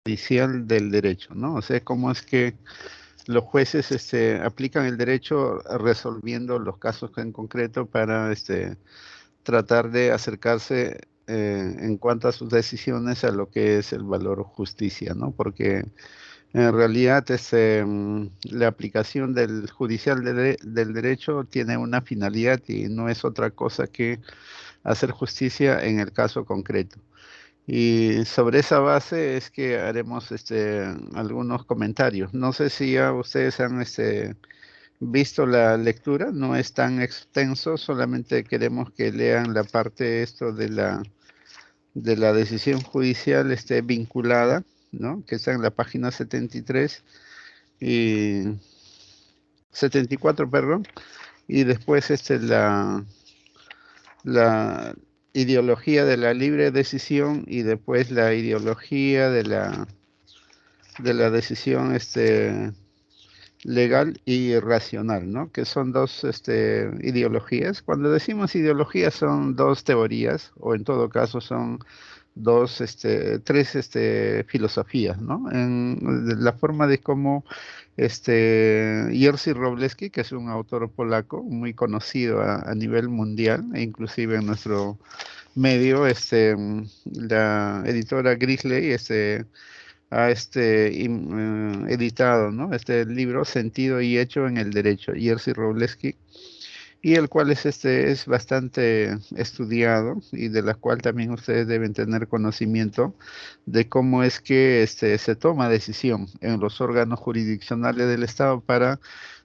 judicial del derecho, ¿no? O sea, cómo es que los jueces aplican el derecho resolviendo los casos en concreto para tratar de acercarse en cuanto a sus decisiones a lo que es el valor justicia, ¿no? Porque en realidad la aplicación del judicial del derecho tiene una finalidad y no es otra cosa que hacer justicia en el caso concreto. Y sobre esa base es que haremos algunos comentarios. No sé si ya ustedes han visto la lectura, no es tan extenso, solamente queremos que lean la parte esto de la decisión judicial vinculada, ¿no? Que está en la página 73 y 74, perdón, y después la ideología de la libre decisión y después la ideología de la decisión legal y racional, ¿no? Que son dos ideologías. Cuando decimos ideologías son dos teorías, o en todo caso son tres filosofías, ¿no? En de la forma de cómo Jerzy Robleski, que es un autor polaco muy conocido a nivel mundial, e inclusive en nuestro medio, la editora Grisley, ha editado, ¿no? Este libro, Sentido y Hecho en el Derecho, Jerzy Robleski, y el cual es bastante estudiado y de la cual también ustedes deben tener conocimiento de cómo es que se toma decisión en los órganos jurisdiccionales del Estado para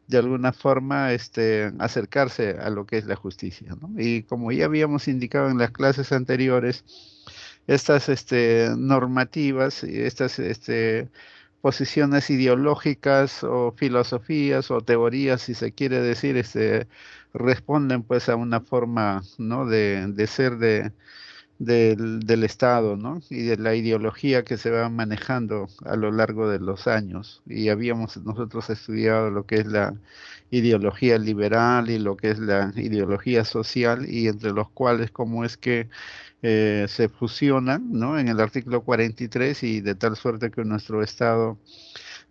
de alguna forma acercarse a lo que es la justicia, ¿no? Y como ya habíamos indicado en las clases anteriores, estas normativas y estas posiciones ideológicas o filosofías o teorías, si se quiere decir, responden pues a una forma, ¿no? de ser del Estado, ¿no? Y de la ideología que se va manejando a lo largo de los años. Y habíamos nosotros estudiado lo que es la ideología liberal y lo que es la ideología social, y entre los cuales cómo es que se fusionan, ¿no? En el artículo 43, y de tal suerte que nuestro Estado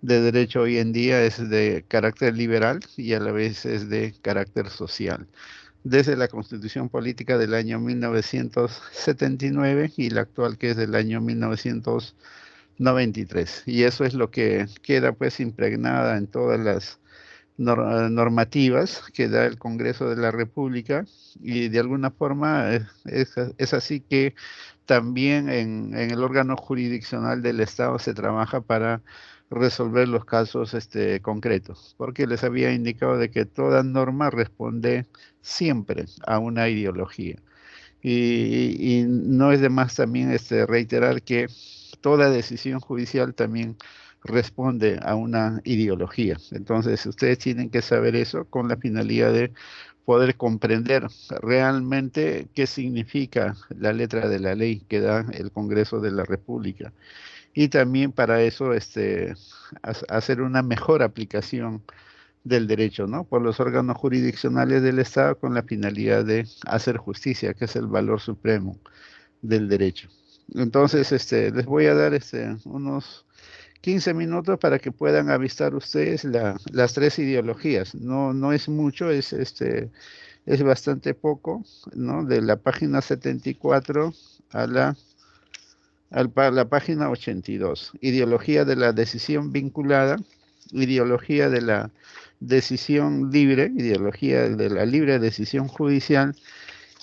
de derecho hoy en día es de carácter liberal y a la vez es de carácter social desde la Constitución Política del año 1979 y la actual, que es del año 1993. Y eso es lo que queda pues impregnada en todas las normativas que da el Congreso de la República, y de alguna forma es así que también en el órgano jurisdiccional del Estado se trabaja para resolver los casos concretos, porque les había indicado de que toda norma responde siempre a una ideología. Y no es de más también reiterar que toda decisión judicial también responde a una ideología. Entonces, ustedes tienen que saber eso con la finalidad de poder comprender realmente qué significa la letra de la ley que da el Congreso de la República. Y también para eso, hacer una mejor aplicación del derecho, ¿no? Por los órganos jurisdiccionales del Estado con la finalidad de hacer justicia, que es el valor supremo del derecho. Entonces, les voy a dar unos 15 minutos para que puedan avistar ustedes las tres ideologías. No, no es mucho, es bastante poco, ¿no? De la página 74 a la página 82. Ideología de la decisión vinculada, ideología de la decisión libre, ideología de la libre decisión judicial,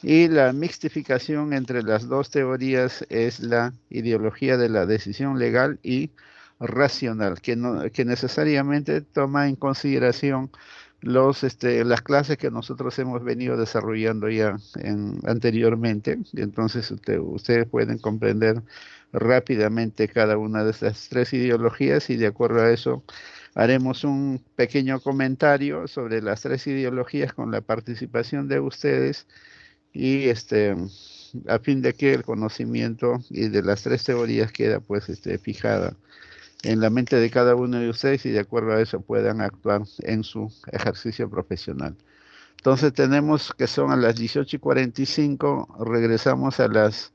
y la mixtificación entre las dos teorías es la ideología de la decisión legal y racional, que, no, que necesariamente toma en consideración las clases que nosotros hemos venido desarrollando ya anteriormente. Entonces ustedes pueden comprender rápidamente cada una de estas tres ideologías, y de acuerdo a eso haremos un pequeño comentario sobre las tres ideologías con la participación de ustedes, y a fin de que el conocimiento y de las tres teorías queda pues fijada en la mente de cada uno de ustedes, y de acuerdo a eso puedan actuar en su ejercicio profesional. Entonces tenemos que son a las 18:45, regresamos a las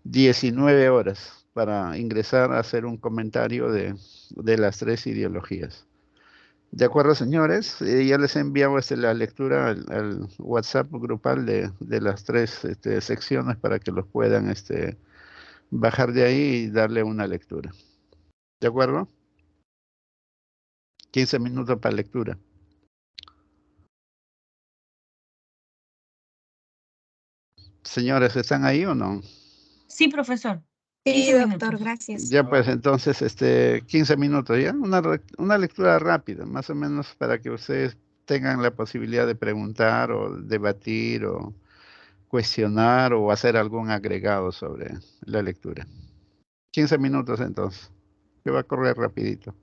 19 horas. para ingresar a hacer un comentario de las tres ideologías. De acuerdo, señores. Ya les he enviado la lectura al WhatsApp grupal de las tres secciones para que los puedan bajar de ahí y darle una lectura. ¿De acuerdo? 15 minutos para lectura. Señores, ¿están ahí o no? Sí, profesor. Sí, 15 doctor, minutos. gracias. Ya pues entonces 15 minutos, ¿ya? Una lectura rápida, más o menos para que ustedes tengan la posibilidad de preguntar o debatir o cuestionar o hacer algún agregado sobre la lectura. 15 minutos entonces, que va a correr rapidito.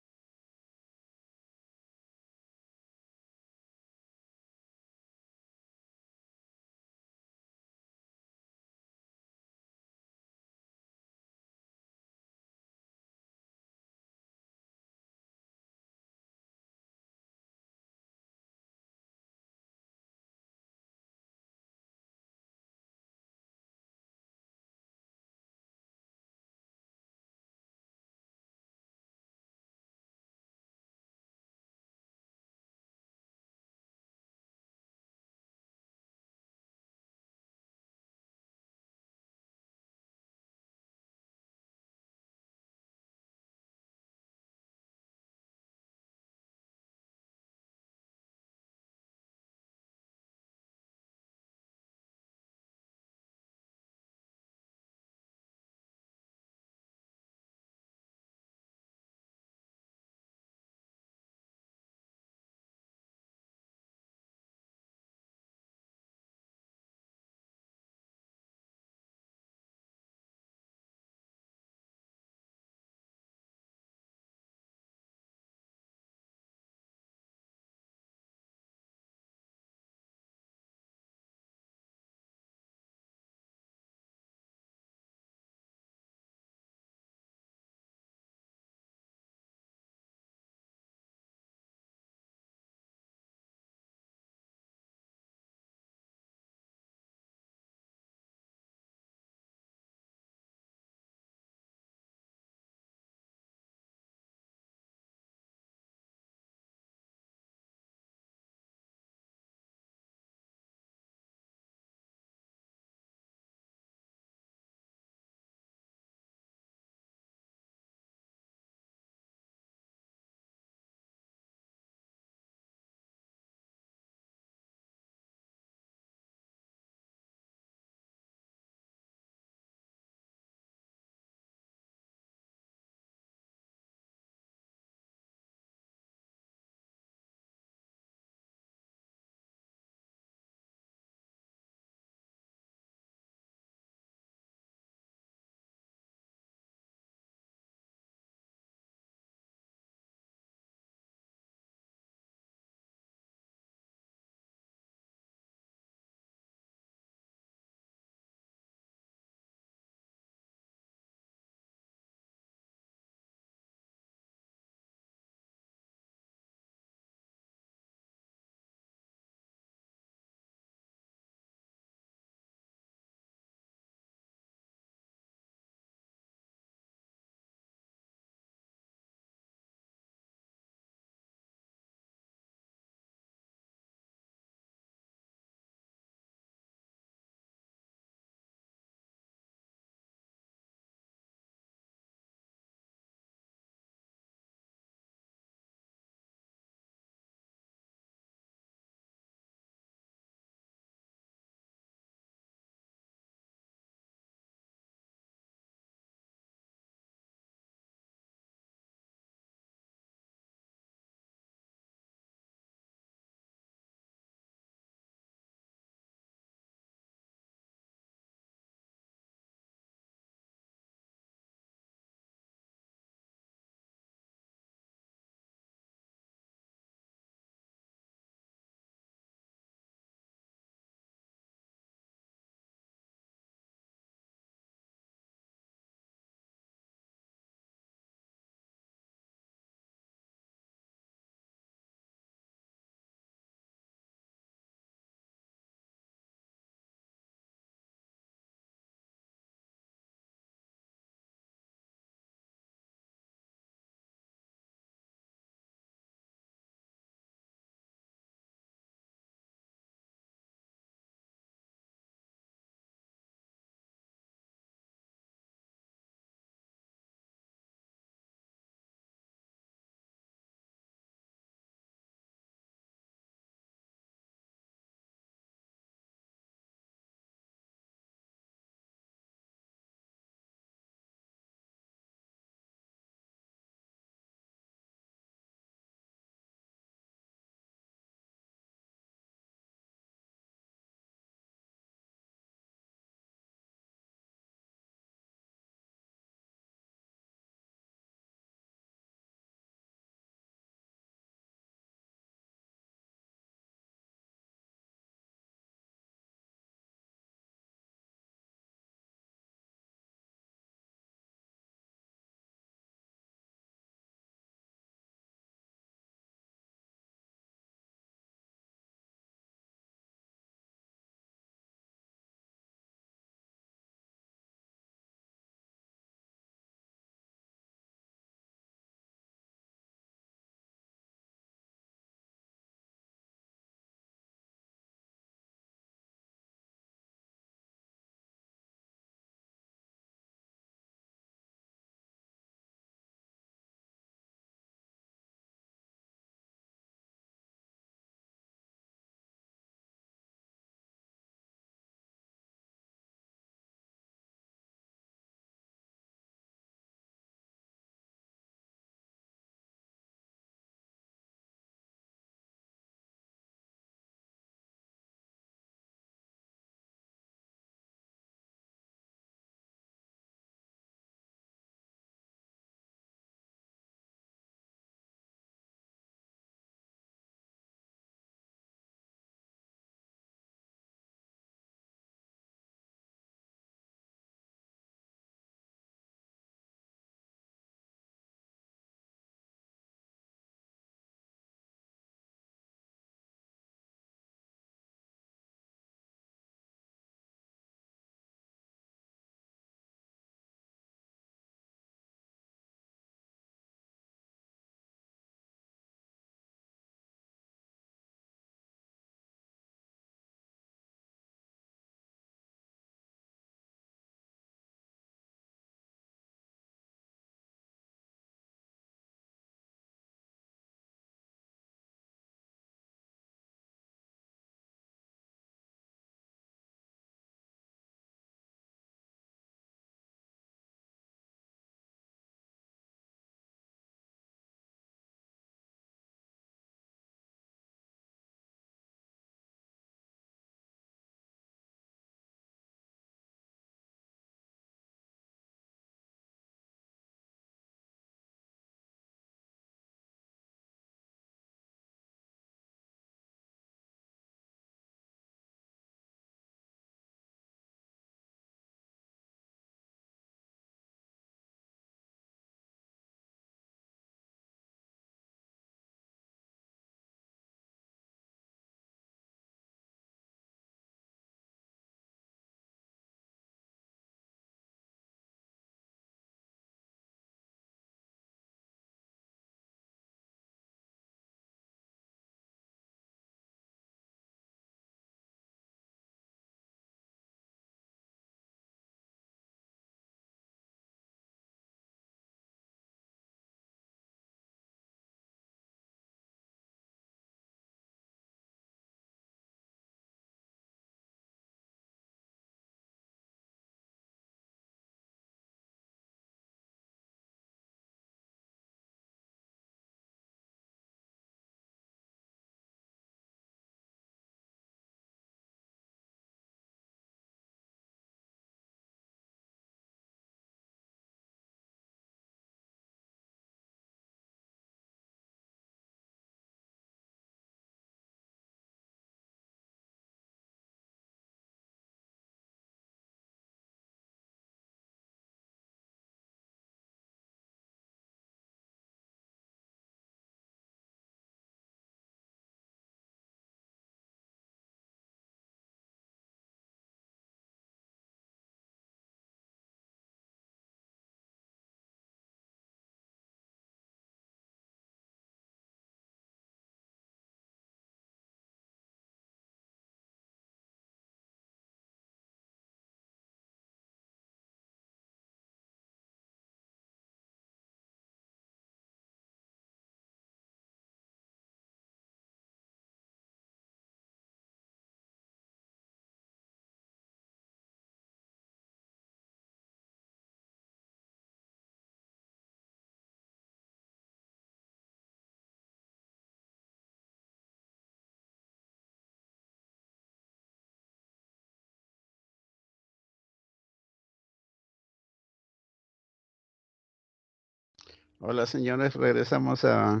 Hola, señores, regresamos a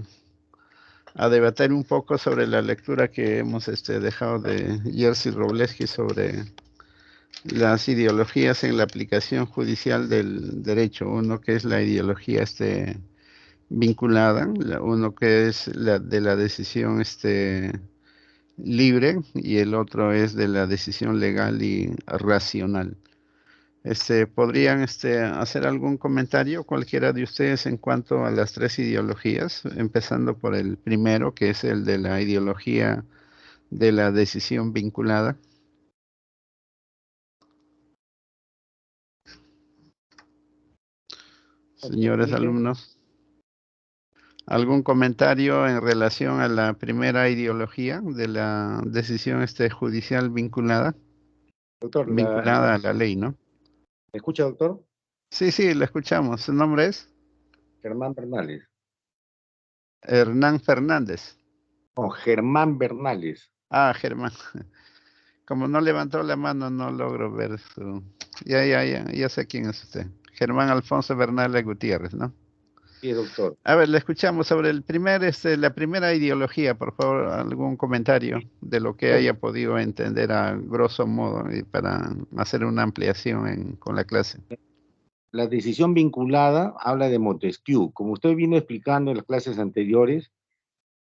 debatir un poco sobre la lectura que hemos dejado de Jerzy Robleski sobre las ideologías en la aplicación judicial del derecho. Uno que es la ideología vinculada, uno que es la de la decisión libre y el otro es de la decisión legal y racional. ¿Podrían hacer algún comentario cualquiera de ustedes en cuanto a las tres ideologías? Empezando por el primero, que es el de la ideología de la decisión vinculada. Señores Dije, alumnos, ¿algún comentario en relación a la primera ideología de la decisión judicial vinculada? doctor, Vinculada a la ley, ¿no? ¿me escucha, doctor? Sí, sí, la escuchamos. ¿Su nombre es? Germán Bernales. Hernán Fernández. No, Germán Bernales. Ah, Germán. Como no levantó la mano, no logro ver su... Ya sé quién es usted. Germán Alfonso Bernales Gutiérrez, ¿no? Sí, doctor. A ver, le escuchamos sobre el la primera ideología, por favor, algún comentario de lo que Bueno, haya podido entender a grosso modo y para hacer una ampliación con la clase. la decisión vinculada habla de Montesquieu. Como usted vino explicando en las clases anteriores,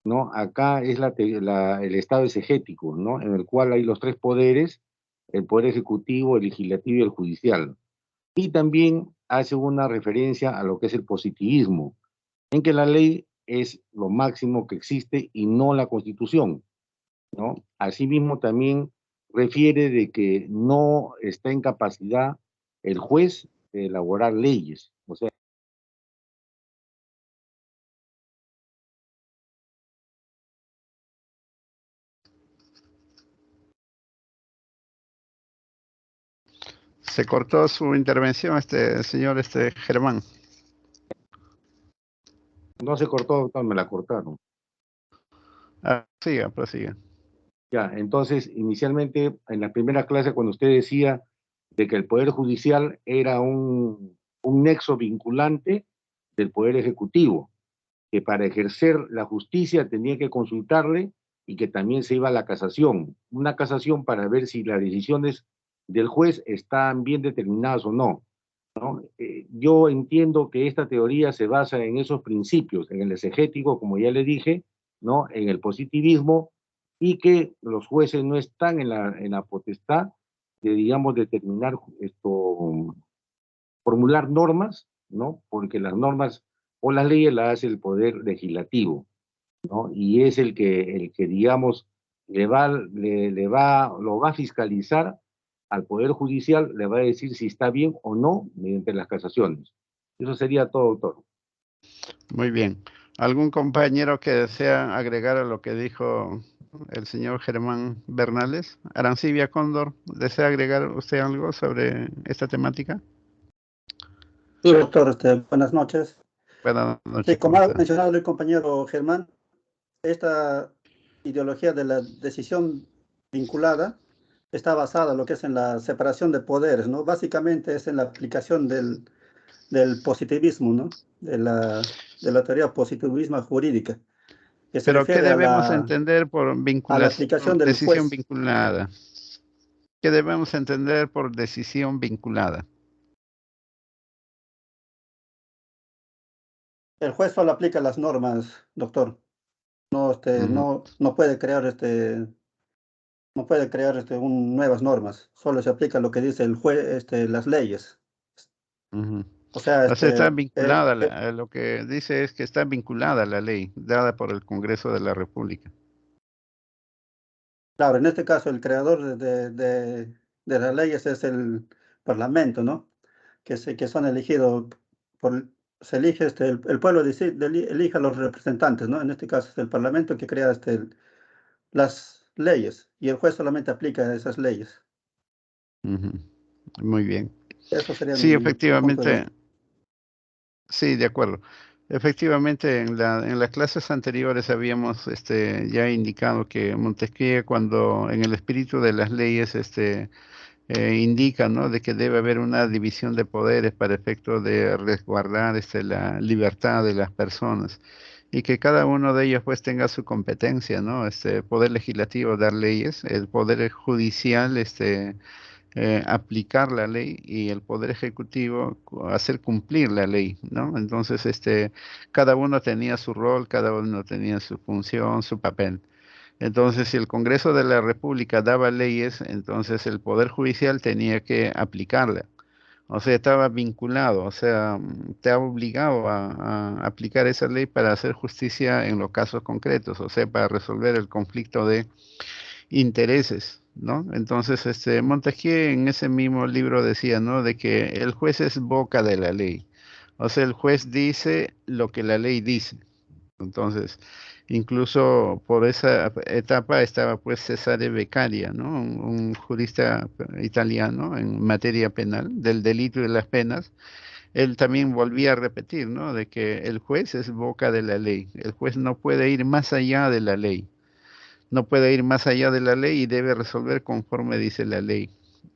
¿no? Acá es el Estado exegético, ¿no? En el cual hay los tres poderes, el poder ejecutivo, el legislativo y el judicial. Y también hace una referencia a lo que es el positivismo, en que la ley es lo máximo que existe y no la Constitución, ¿no? Asimismo, también refiere de que no está en capacidad el juez de elaborar leyes. O sea, Se cortó su intervención, señor Germán. no se cortó, doctor, me la cortaron. Ah, siga, prosiga. Ya, entonces, inicialmente, en la primera clase, cuando usted decía de que el Poder Judicial era un nexo vinculante del Poder Ejecutivo, que para ejercer la justicia tenía que consultarle y que también se iba a la casación, una casación para ver si las decisiones del juez están bien determinadas o no, ¿no? Yo entiendo que esta teoría se basa en esos principios, en el exegético, como ya le dije, ¿no? En el positivismo, y que los jueces no están en la potestad de, digamos, determinar esto, formular normas, ¿no? Porque las normas o las leyes las hace el poder legislativo, ¿no? Y es el que digamos, lo va a fiscalizar al Poder Judicial, le va a decir si está bien o no mediante las casaciones. Eso sería todo, doctor. Muy bien. ¿Algún compañero que desea agregar a lo que dijo el señor Germán Bernales? Arancibia Cóndor, ¿desea agregar usted algo sobre esta temática? Sí, doctor, buenas noches. Buenas Sí, noches, como ¿cómo ha está? mencionado el compañero Germán, esta ideología de la decisión vinculada está basada en lo que es en la separación de poderes, ¿no? Básicamente es en la aplicación del positivismo, ¿no? De la teoría positivismo jurídica, que se Pero, ¿qué refiere a debemos entender por a la vinculación, aplicación del decisión juez. vinculada? ¿Qué debemos entender por decisión vinculada? El juez solo aplica las normas, doctor. No, Ujú, no puede crear no puede crear nuevas normas, solo se aplica lo que dice el juez, las leyes. ujú. O sea, O sea, está vinculada, lo que dice es que está vinculada a la ley dada por el Congreso de la República. claro, en este caso el creador de las leyes es el Parlamento, ¿no? Que son elegidos por, se elige, el pueblo elige a los representantes, ¿no? En este caso es el Parlamento que crea las leyes y el juez solamente aplica esas leyes. Ujú. Muy bien. Eso sería Sí, mi punto de efectivamente, vista. sí, de acuerdo. Efectivamente, en las clases anteriores habíamos ya indicado que Montesquieu, cuando en el espíritu de las leyes indica, ¿no?, de que debe haber una división de poderes para efecto de resguardar la libertad de las personas y que cada uno de ellos pues tenga su competencia, ¿no? Poder legislativo dar leyes, el poder judicial aplicar la ley y el poder ejecutivo hacer cumplir la ley, ¿no? Entonces, cada uno tenía su rol, cada uno tenía su función, su papel. Entonces, si el Congreso de la República daba leyes, entonces el Poder Judicial tenía que aplicarla. O sea, estaba vinculado, o sea, te ha obligado a aplicar esa ley para hacer justicia en los casos concretos, o sea, para resolver el conflicto de intereses, ¿no? Entonces, Montesquieu en ese mismo libro decía, ¿no?, de que el juez es boca de la ley. O sea, el juez dice lo que la ley dice. Entonces, incluso por esa etapa estaba pues Cesare Beccaria, ¿no? Un jurista italiano en materia penal, del delito y de las penas. Él también volvía a repetir, ¿no?, de que el juez es boca de la ley. El juez no puede ir más allá de la ley. No puede ir más allá de la ley y debe resolver conforme dice la ley.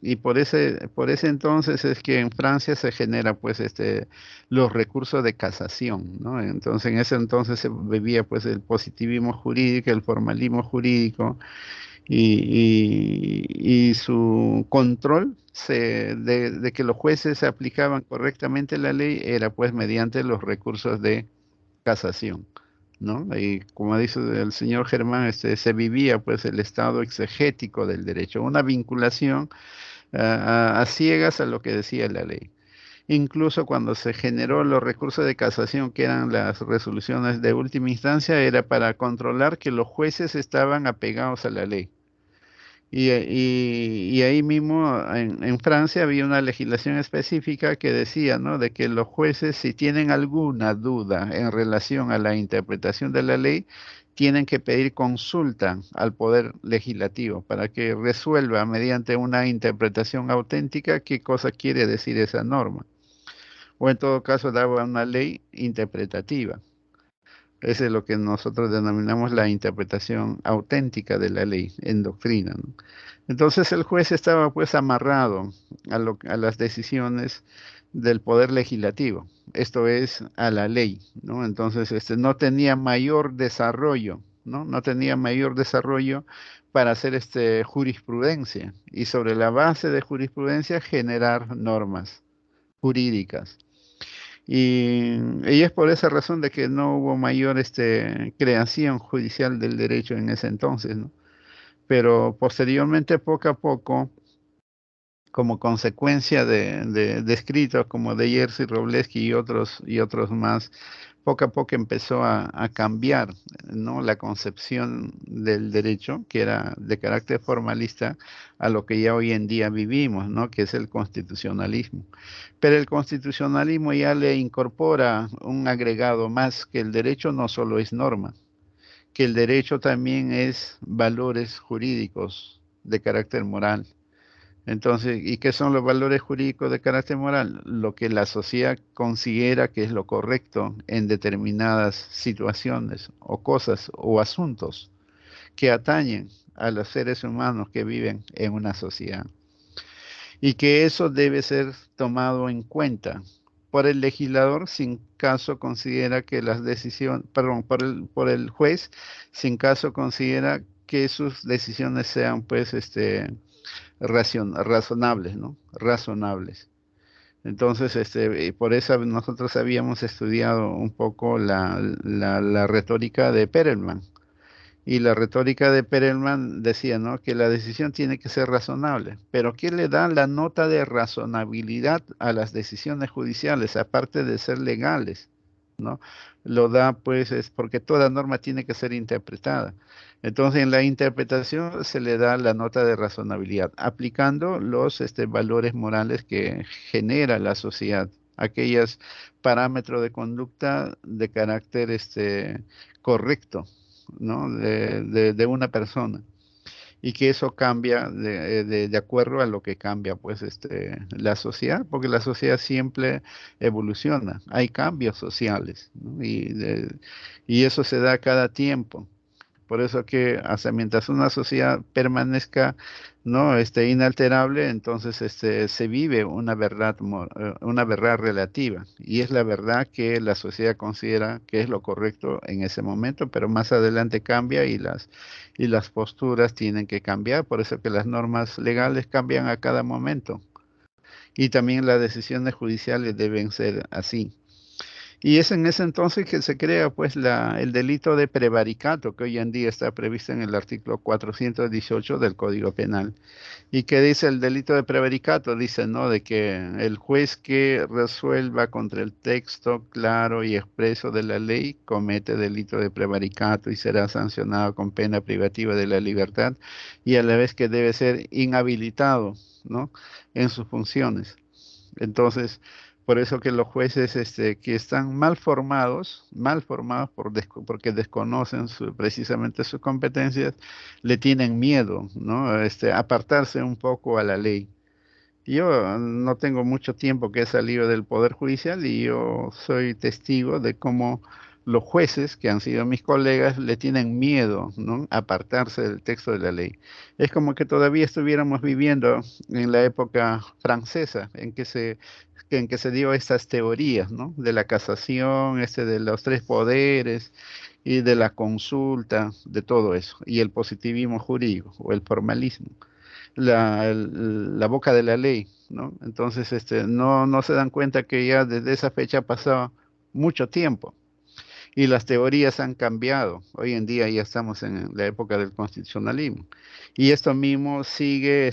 Y por ese entonces es que en Francia se genera pues los recursos de casación, ¿no? Entonces en ese entonces se vivía pues el positivismo jurídico, el formalismo jurídico y su control de que los jueces aplicaban correctamente la ley era pues mediante los recursos de casación, ¿no? Y como dice el señor Germán, se vivía pues el estado exegético del derecho, una vinculación a ciegas a lo que decía la ley. Incluso cuando se generó los recursos de casación, que eran las resoluciones de última instancia, era para controlar que los jueces estaban apegados a la ley. Y ahí mismo en Francia había una legislación específica que decía, ¿no?, de que los jueces, si tienen alguna duda en relación a la interpretación de la ley, tienen que pedir consulta al Poder Legislativo para que resuelva mediante una interpretación auténtica qué cosa quiere decir esa norma. O en todo caso daba una ley interpretativa. Ese es lo que nosotros denominamos la interpretación auténtica de la ley en doctrina, ¿no? Entonces el juez estaba pues amarrado a las decisiones del poder legislativo, esto es a la ley, ¿no? Entonces no tenía mayor desarrollo, ¿no? No tenía mayor desarrollo para hacer jurisprudencia y sobre la base de jurisprudencia generar normas jurídicas. Y es por esa razón de que no hubo mayor creación judicial del derecho en ese entonces, ¿no? Pero posteriormente, poco a poco, como consecuencia de escritos como de Jerzy Robleski y otros más, poco a poco empezó a cambiar, ¿no?, la concepción del derecho, que era de carácter formalista, a lo que ya hoy en día vivimos, ¿no?, que es el constitucionalismo. Pero el constitucionalismo ya le incorpora un agregado más, que el derecho no solo es norma, que el derecho también es valores jurídicos de carácter moral. Entonces, ¿y qué son los valores jurídicos de carácter moral? Lo que la sociedad considera que es lo correcto en determinadas situaciones o cosas o asuntos que atañen a los seres humanos que viven en una sociedad. Y que eso debe ser tomado en cuenta por el legislador sin caso considera que las decisiones, perdón, por el juez, sin caso considera que sus decisiones sean pues razonables, ¿no? Razonables. Entonces, y por eso nosotros habíamos estudiado un poco la retórica de Perelman. Y la retórica de Perelman decía, ¿no?, que la decisión tiene que ser razonable. Pero ¿qué le da la nota de razonabilidad a las decisiones judiciales, aparte de ser legales, ¿no? Lo da, pues, es porque toda norma tiene que ser interpretada. Entonces, en la interpretación se le da la nota de razonabilidad, aplicando los valores morales que genera la sociedad, aquellos parámetros de conducta de carácter correcto, ¿no?, de una persona, y que eso cambia de acuerdo a lo que cambia pues la sociedad, porque la sociedad siempre evoluciona, hay cambios sociales, ¿no? Y eso se da cada tiempo. Por eso que hasta mientras una sociedad permanezca, ¿no? Inalterable, entonces se vive una verdad relativa. Y es la verdad que la sociedad considera que es lo correcto en ese momento, pero más adelante cambia y las posturas tienen que cambiar. Por eso que las normas legales cambian a cada momento. Y también las decisiones judiciales deben ser así. Y es en ese entonces que se crea pues el delito de prevaricato, que hoy en día está previsto en el artículo 418 del Código Penal. ¿Y qué dice el delito de prevaricato? Dice, ¿no? De que el juez que resuelva contra el texto claro y expreso de la ley comete delito de prevaricato y será sancionado con pena privativa de la libertad y a la vez que debe ser inhabilitado, ¿no? En sus funciones. Entonces, por eso que los jueces que están mal formados porque desconocen precisamente sus competencias, le tienen miedo, ¿no? Apartarse un poco a la ley. Yo no tengo mucho tiempo que he salido del Poder Judicial y yo soy testigo de cómo los jueces, que han sido mis colegas, le tienen miedo, ¿no? Apartarse del texto de la ley. Es como que todavía estuviéramos viviendo en la época francesa, en que se dio estas teorías, ¿no? De la casación, de los tres poderes y de la consulta, de todo eso, y el positivismo jurídico o el formalismo la boca de la ley, ¿no? Entonces, no se dan cuenta que ya desde esa fecha ha pasado mucho tiempo y las teorías han cambiado. Hoy en día ya estamos en la época del constitucionalismo y esto mismo sigue,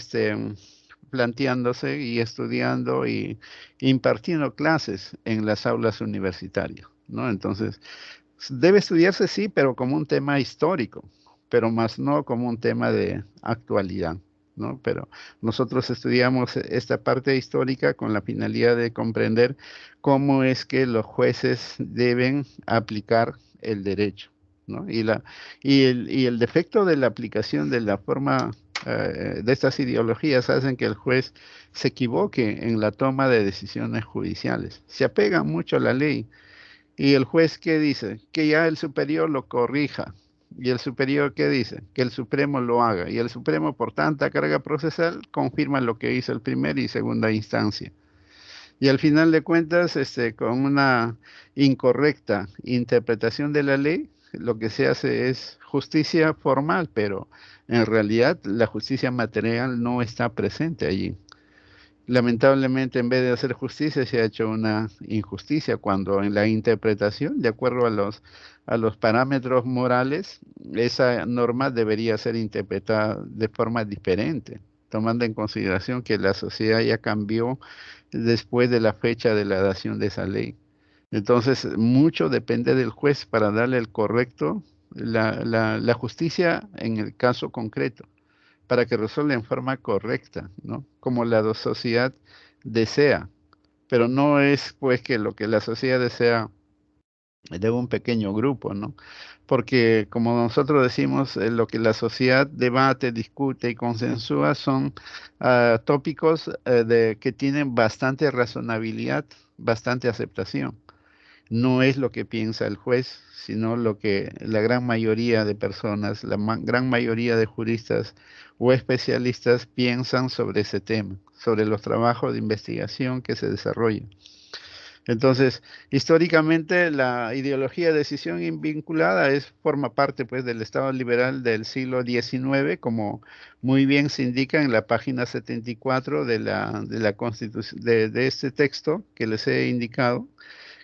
planteándose y estudiando y impartiendo clases en las aulas universitarias, ¿no? Entonces, debe estudiarse, sí, pero como un tema histórico, pero más no como un tema de actualidad, ¿no? Pero nosotros estudiamos esta parte histórica con la finalidad de comprender cómo es que los jueces deben aplicar el derecho, ¿no? Y el defecto de la aplicación de la forma de estas ideologías hacen que el juez se equivoque en la toma de decisiones judiciales. Se apega mucho a la ley y el juez, ¿qué dice? Que ya el superior lo corrija. ¿Y el superior qué dice? Que el Supremo lo haga. Y el Supremo, por tanta carga procesal, confirma lo que hizo el primer y segunda instancia. Y al final de cuentas, con una incorrecta interpretación de la ley, lo que se hace es justicia formal, pero en realidad la justicia material no está presente allí. Lamentablemente, en vez de hacer justicia, se ha hecho una injusticia cuando en la interpretación, de acuerdo a los parámetros morales, esa norma debería ser interpretada de forma diferente, tomando en consideración que la sociedad ya cambió después de la fecha de la dación de esa ley. Entonces, mucho depende del juez para darle el correcto, la justicia en el caso concreto para que resuelva en forma correcta, ¿no? Como la sociedad desea, pero no es pues que lo que la sociedad desea de un pequeño grupo, ¿no? Porque como nosotros decimos, lo que la sociedad debate, discute y consensúa son tópicos que tienen bastante razonabilidad, bastante aceptación. No es lo que piensa el juez, sino lo que la gran mayoría de personas, gran mayoría de juristas o especialistas piensan sobre ese tema, sobre los trabajos de investigación que se desarrollan. Entonces, históricamente la ideología de decisión invinculada forma parte pues del Estado liberal del siglo XIX, como muy bien se indica en la página 74 de la Constitución, de este texto que les he indicado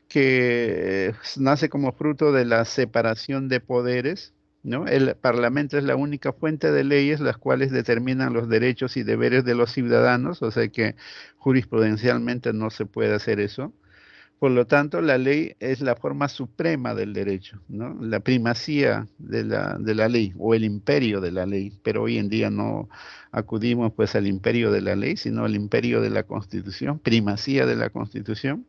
que nace como fruto de la separación de poderes, ¿no? El Parlamento es la única fuente de leyes las cuales determinan los derechos y deberes de los ciudadanos, o sea que jurisprudencialmente no se puede hacer eso. Por lo tanto, la ley es la forma suprema del derecho, ¿no? La primacía de la ley o el imperio de la ley, pero hoy en día no acudimos pues al imperio de la ley, sino al imperio de la Constitución, primacía de la Constitución.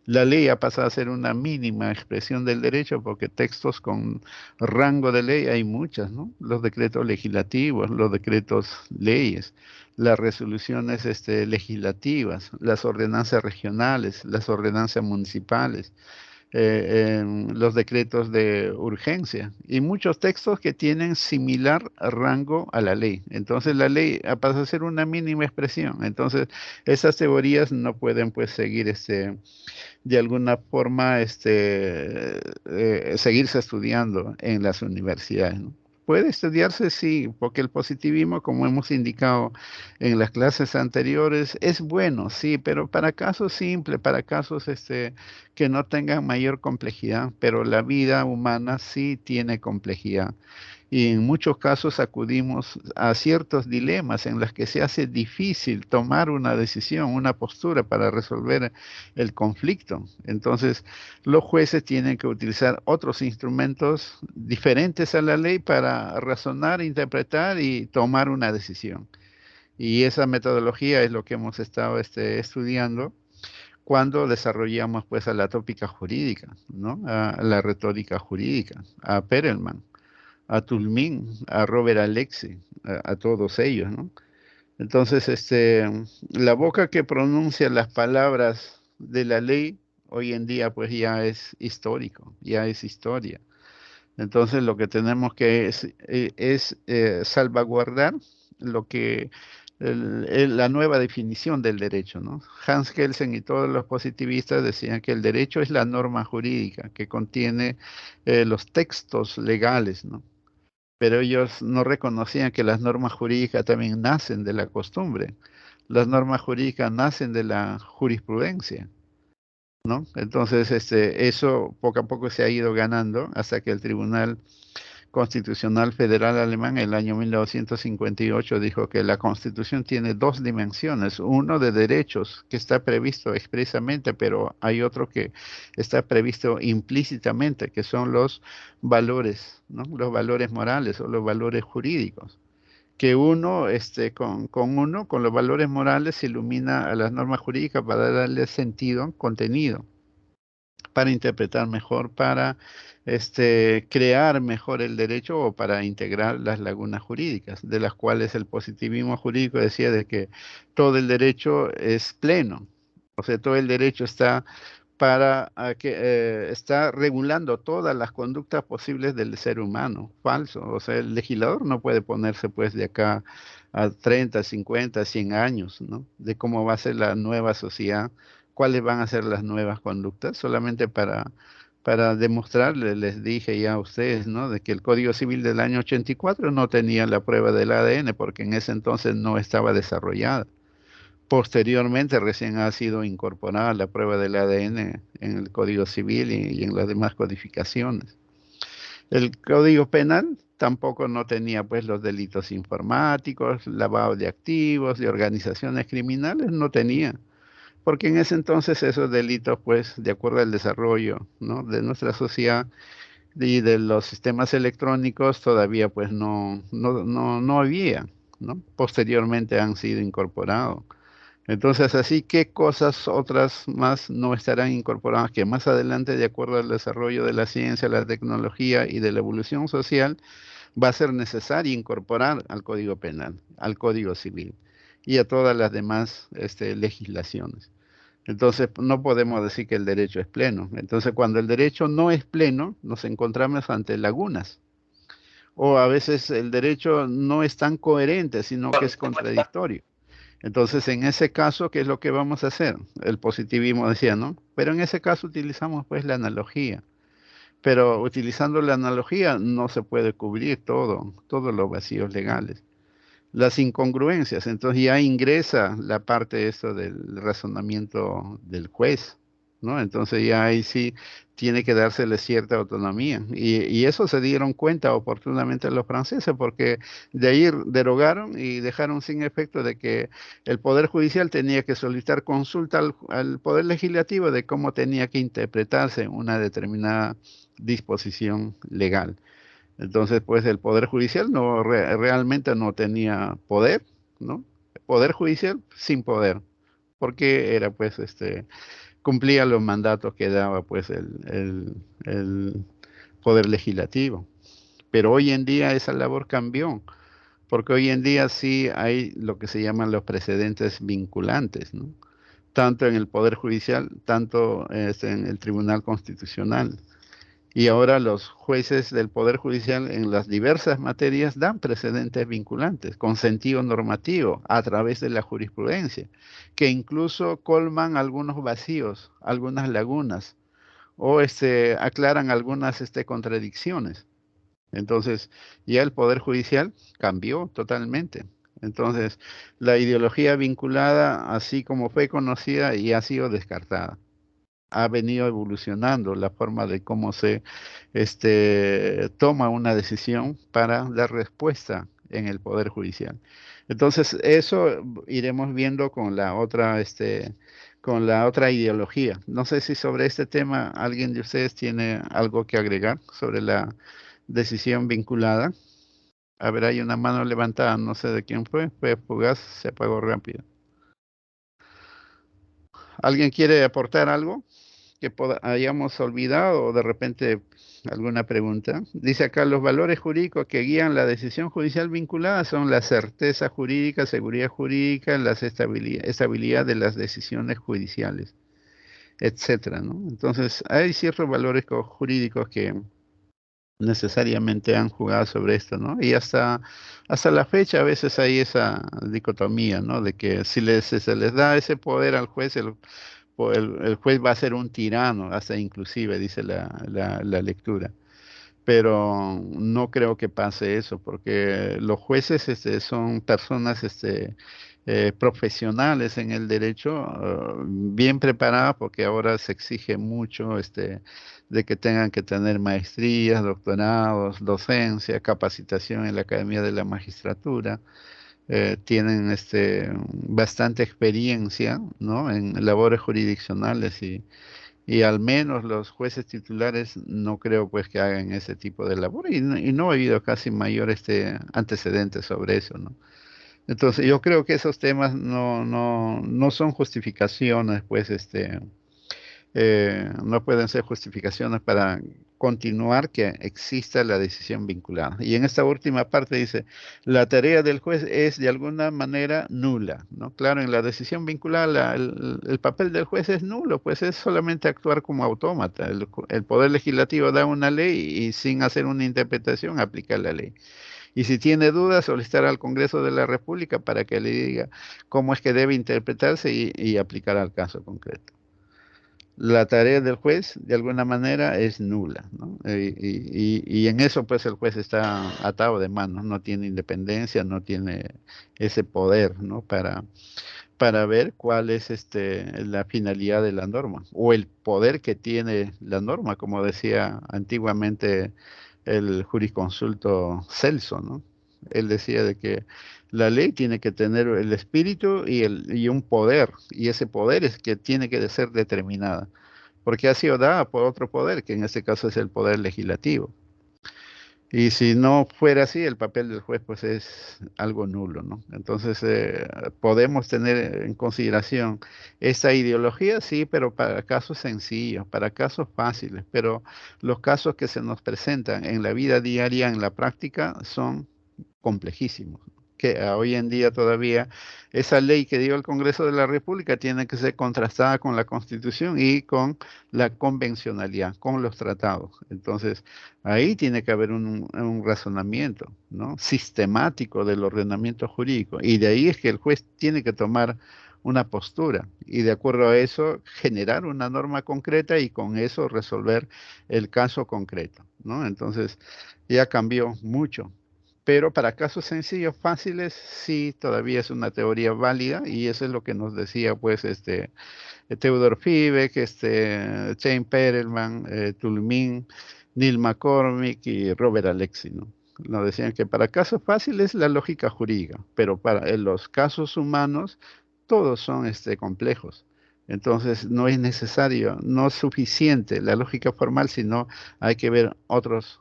La ley ha pasado a ser una mínima expresión del derecho porque textos con rango de ley hay muchas, ¿no? Los decretos legislativos, los decretos leyes, las resoluciones legislativas, las ordenanzas regionales, las ordenanzas municipales. en los decretos de urgencia y muchos textos que tienen similar rango a la ley. Entonces la ley pasa a ser una mínima expresión. Entonces esas teorías no pueden pues seguir de alguna forma seguirse estudiando en las universidades, ¿no? Puede estudiarse, sí, porque el positivismo, como hemos indicado en las clases anteriores, es bueno, sí, pero para casos simples, para casos que no tengan mayor complejidad, pero la vida humana sí tiene complejidad y en muchos casos acudimos a ciertos dilemas en los que se hace difícil tomar una decisión, una postura para resolver el conflicto. Entonces, los jueces tienen que utilizar otros instrumentos diferentes a la ley para razonar, interpretar y tomar una decisión. Y esa metodología es lo que hemos estado estudiando cuando desarrollamos pues a la tópica jurídica, ¿no? A la retórica jurídica, a Perelman, a Tulmin, a Robert Alexi, a todos ellos, ¿no? Entonces, la boca que pronuncia las palabras de la ley hoy en día pues ya es histórico, ya es historia. Entonces, lo que tenemos que es salvaguardar lo que la nueva definición del derecho, ¿no? Hans Kelsen y todos los positivistas decían que el derecho es la norma jurídica que contiene los textos legales, ¿no? Pero ellos no reconocían que las normas jurídicas también nacen de la costumbre. Las normas jurídicas nacen de la jurisprudencia, ¿no? Entonces, eso poco a poco se ha ido ganando hasta que el Tribunal Constitucional Federal Alemán en el año 1958 dijo que la Constitución tiene dos dimensiones, uno de derechos que está previsto expresamente, pero hay otro que está previsto implícitamente, que son los valores, ¿no? Los valores morales o los valores jurídicos. Que uno, con los valores morales, se ilumina a las normas jurídicas para darle sentido, contenido para interpretar mejor, para crear mejor el derecho o para integrar las lagunas jurídicas, de las cuales el positivismo jurídico decía de que todo el derecho es pleno, o sea, todo el derecho está está regulando todas las conductas posibles del ser humano. Falso, o sea, el legislador no puede ponerse pues de acá a 30, 50, 100 años, ¿no? De cómo va a ser la nueva sociedad, cuáles van a ser las nuevas conductas, solamente para demostrarles, les dije ya a ustedes, ¿no? De que el Código Civil del año 84 no tenía la prueba del ADN porque en ese entonces no estaba desarrollada. Posteriormente recién ha sido incorporada la prueba del ADN en el Código Civil y en las demás codificaciones. El Código Penal tampoco no tenía pues los delitos informáticos, lavado de activos, de organizaciones criminales, no tenía. Porque en ese entonces esos delitos, pues, de acuerdo al desarrollo, ¿no? de nuestra sociedad y de los sistemas electrónicos, todavía pues no había, ¿no? Posteriormente han sido incorporados. Entonces, así, ¿qué cosas otras más no estarán incorporadas que más adelante, de acuerdo al desarrollo de la ciencia, la tecnología y de la evolución social, va a ser necesario incorporar al Código Penal, al Código Civil y a todas las demás legislaciones? Entonces, no podemos decir que el derecho es pleno. Entonces, cuando el derecho no es pleno, nos encontramos ante lagunas. O a veces el derecho no es tan coherente, sino que es contradictorio. Entonces, en ese caso, ¿qué es lo que vamos a hacer? El positivismo decía, ¿no? Pero en ese caso utilizamos pues la analogía. Pero utilizando la analogía no se puede cubrir todos los vacíos legales. Las incongruencias, entonces ya ingresa la parte de esto del razonamiento del juez, ¿no? Entonces ya ahí sí tiene que dársele cierta autonomía. Y eso se dieron cuenta oportunamente los franceses, porque de ahí derogaron y dejaron sin efecto de que el Poder Judicial tenía que solicitar consulta al Poder Legislativo de cómo tenía que interpretarse una determinada disposición legal. Entonces, pues el Poder Judicial realmente no tenía poder, ¿no? Poder Judicial sin poder, porque era pues cumplía los mandatos que daba pues el Poder Legislativo. Pero hoy en día esa labor cambió, porque hoy en día sí hay lo que se llaman los precedentes vinculantes, ¿no? tanto en el Poder Judicial, tanto en el Tribunal Constitucional. Y ahora los jueces del Poder Judicial en las diversas materias dan precedentes vinculantes con sentido normativo a través de la jurisprudencia, que incluso colman algunos vacíos, algunas lagunas o aclaran algunas contradicciones. Entonces, ya el Poder Judicial cambió totalmente. Entonces, la ideología vinculada, así como fue conocida, y ha sido descartada. Ha venido evolucionando la forma de cómo se toma una decisión para dar respuesta en el Poder Judicial. Entonces, eso iremos viendo con la otra ideología. No sé si sobre este tema alguien de ustedes tiene algo que agregar sobre la decisión vinculada. A ver, hay una mano levantada, no sé de quién fue fugaz, se apagó rápido. ¿Alguien quiere aportar algo que hayamos olvidado o de repente alguna pregunta? Dice acá, los valores jurídicos que guían la decisión judicial vinculada son la certeza jurídica, seguridad jurídica, la estabilidad de las decisiones judiciales, etcétera, ¿no? Entonces, hay ciertos valores jurídicos que necesariamente han jugado sobre esto, ¿no? Y hasta la fecha a veces hay esa dicotomía, ¿no? De que si se les da ese poder al juez, el juez va a ser un tirano, hasta inclusive, dice la lectura. Pero no creo que pase eso, porque los jueces son personas profesionales en el derecho, bien preparadas, porque ahora se exige mucho de que tengan que tener maestrías, doctorados, docencia, capacitación en la Academia de la Magistratura. Tienen bastante experiencia, ¿no? En labores jurisdiccionales y al menos los jueces titulares no creo pues que hagan ese tipo de labor y no ha habido casi mayor antecedente sobre eso, ¿no? Entonces yo creo que esos temas no son justificaciones, pues no pueden ser justificaciones para continuar que exista la decisión vinculada. Y en esta última parte dice, la tarea del juez es de alguna manera nula, ¿no? Claro, en la decisión vinculada el papel del juez es nulo, pues es solamente actuar como autómata. El Poder Legislativo da una ley y sin hacer una interpretación aplica la ley. Y si tiene dudas, solicitar al Congreso de la República para que le diga cómo es que debe interpretarse y aplicar al caso concreto. La tarea del juez, de alguna manera, es nula, ¿no? Y en eso, pues, el juez está atado de manos, no tiene independencia, no tiene ese poder, ¿no? Para ver cuál es la finalidad de la norma, o el poder que tiene la norma, como decía antiguamente el jurisconsulto Celso, ¿no? Él decía de que la ley tiene que tener el espíritu y un poder, y ese poder es que tiene que ser determinada, porque ha sido dada por otro poder, que en este caso es el poder legislativo. Y si no fuera así, el papel del juez pues es algo nulo, ¿no? Entonces, podemos tener en consideración esta ideología, sí, pero para casos sencillos, para casos fáciles, pero los casos que se nos presentan en la vida diaria, en la práctica, son complejísimos. Que hoy en día todavía esa ley que dio el Congreso de la República tiene que ser contrastada con la Constitución y con la convencionalidad, con los tratados. Entonces, ahí tiene que haber un razonamiento, ¿no? Sistemático del ordenamiento jurídico. Y de ahí es que el juez tiene que tomar una postura y de acuerdo a eso generar una norma concreta y con eso resolver el caso concreto, ¿no? Entonces, ya cambió mucho. Pero para casos sencillos, fáciles, sí, todavía es una teoría válida y eso es lo que nos decía, pues, Theodor Fiebig, Chaim Perelman, Tulmin, Neil McCormick y Robert Alexy, ¿no? Nos decían que para casos fáciles la lógica jurídica, pero para los casos humanos todos son complejos. Entonces no es necesario, no es suficiente la lógica formal, sino hay que ver otros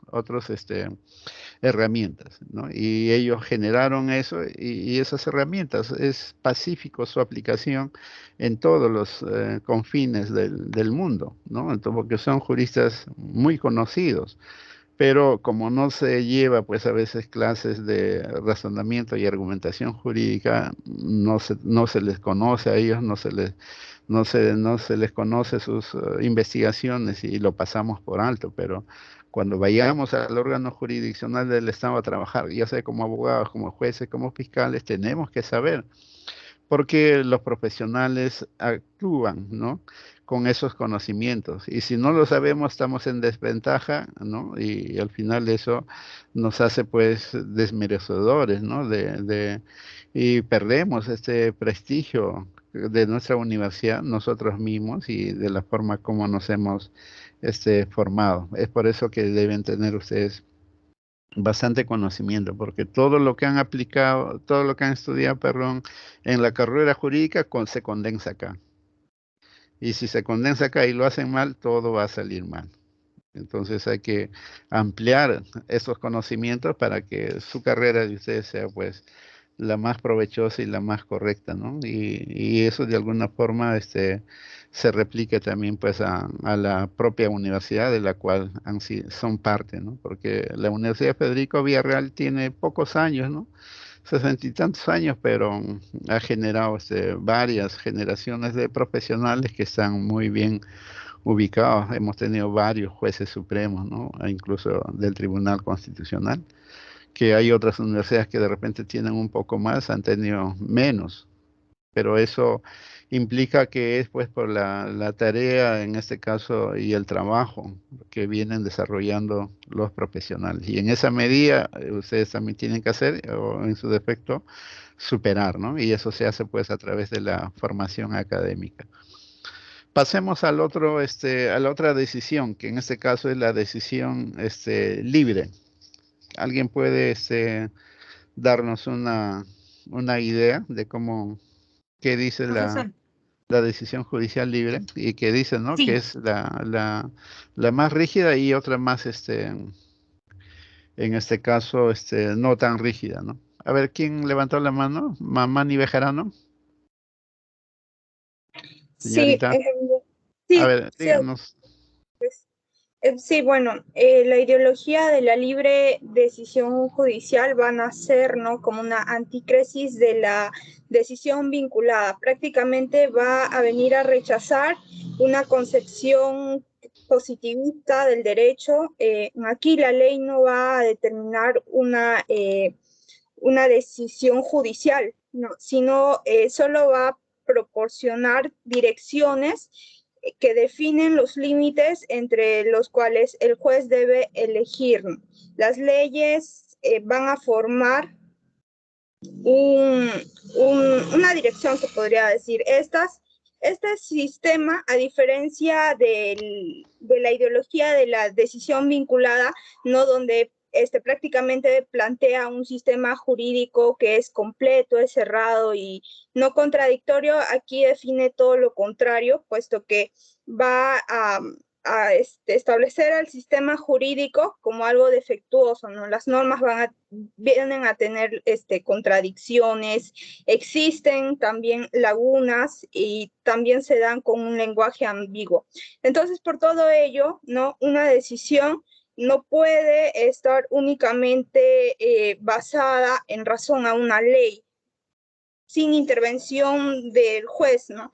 herramientas, ¿no? Y ellos generaron eso y esas herramientas, es pacífico su aplicación en todos los confines del mundo, ¿no? Entonces, porque son juristas muy conocidos, pero como no se lleva pues a veces clases de razonamiento y argumentación jurídica, no se les conoce a ellos, no se les conoce sus investigaciones y lo pasamos por alto, pero cuando vayamos al órgano jurisdiccional del Estado a trabajar, ya sea como abogados, como jueces, como fiscales, tenemos que saber porque los profesionales actúan, ¿no? Con esos conocimientos. Y si no lo sabemos, estamos en desventaja, ¿no? Y al final eso nos hace, pues, desmerecedores, ¿no? Y perdemos este prestigio de nuestra universidad, nosotros mismos, y de la forma como nos hemos formado. Es por eso que deben tener ustedes bastante conocimiento, porque todo lo que han aplicado, todo lo que han estudiado, perdón, en la carrera jurídica se condensa acá. Y si se condensa acá y lo hacen mal, todo va a salir mal. Entonces hay que ampliar esos conocimientos para que su carrera de ustedes sea pues la más provechosa y la más correcta, ¿no? Y eso de alguna forma se replique también pues a la propia universidad de la cual son parte, ¿no? Porque la Universidad Federico Villarreal tiene pocos años, ¿no? 60 y tantos años, pero ha generado varias generaciones de profesionales que están muy bien ubicados. Hemos tenido varios jueces supremos, ¿no? E incluso del Tribunal Constitucional, que hay otras universidades que de repente tienen un poco más, han tenido menos, pero eso implica que es pues por la tarea en este caso y el trabajo que vienen desarrollando los profesionales. Y en esa medida ustedes también tienen que hacer, o en su defecto, superar, ¿no? Y eso se hace pues a través de la formación académica. Pasemos a la otra decisión, que en este caso es la decisión libre. ¿Alguien puede darnos una idea de qué dice Profesor, la decisión judicial libre y qué dice, ¿no? Que sí, es la más rígida y otra más, en este caso, no tan rígida, ¿no? A ver, ¿quién levantó la mano? Mamani Bejarano, Sí, señorita. A sí, ver, sí, díganos. sí, bueno, la ideología de la libre decisión judicial va a nacer, ¿no? Como una antítesis de la decisión vinculada. Prácticamente va a venir a rechazar una concepción positivista del derecho. Aquí la ley no va a determinar una decisión judicial, ¿no? Sino solo va a proporcionar direcciones que definen los límites entre los cuales el juez debe elegir. Las leyes van a formar una dirección, se podría decir. Este sistema, a diferencia de la ideología de la decisión vinculada, no donde prácticamente plantea un sistema jurídico que es completo, es cerrado y no contradictorio, aquí define todo lo contrario, puesto que va a establecer el sistema jurídico como algo defectuoso, ¿no? Las normas vienen a tener contradicciones, existen también lagunas y también se dan con un lenguaje ambiguo. Entonces, por todo ello, ¿no? Una decisión no puede estar únicamente basada en razón a una ley, sin intervención del juez, ¿no?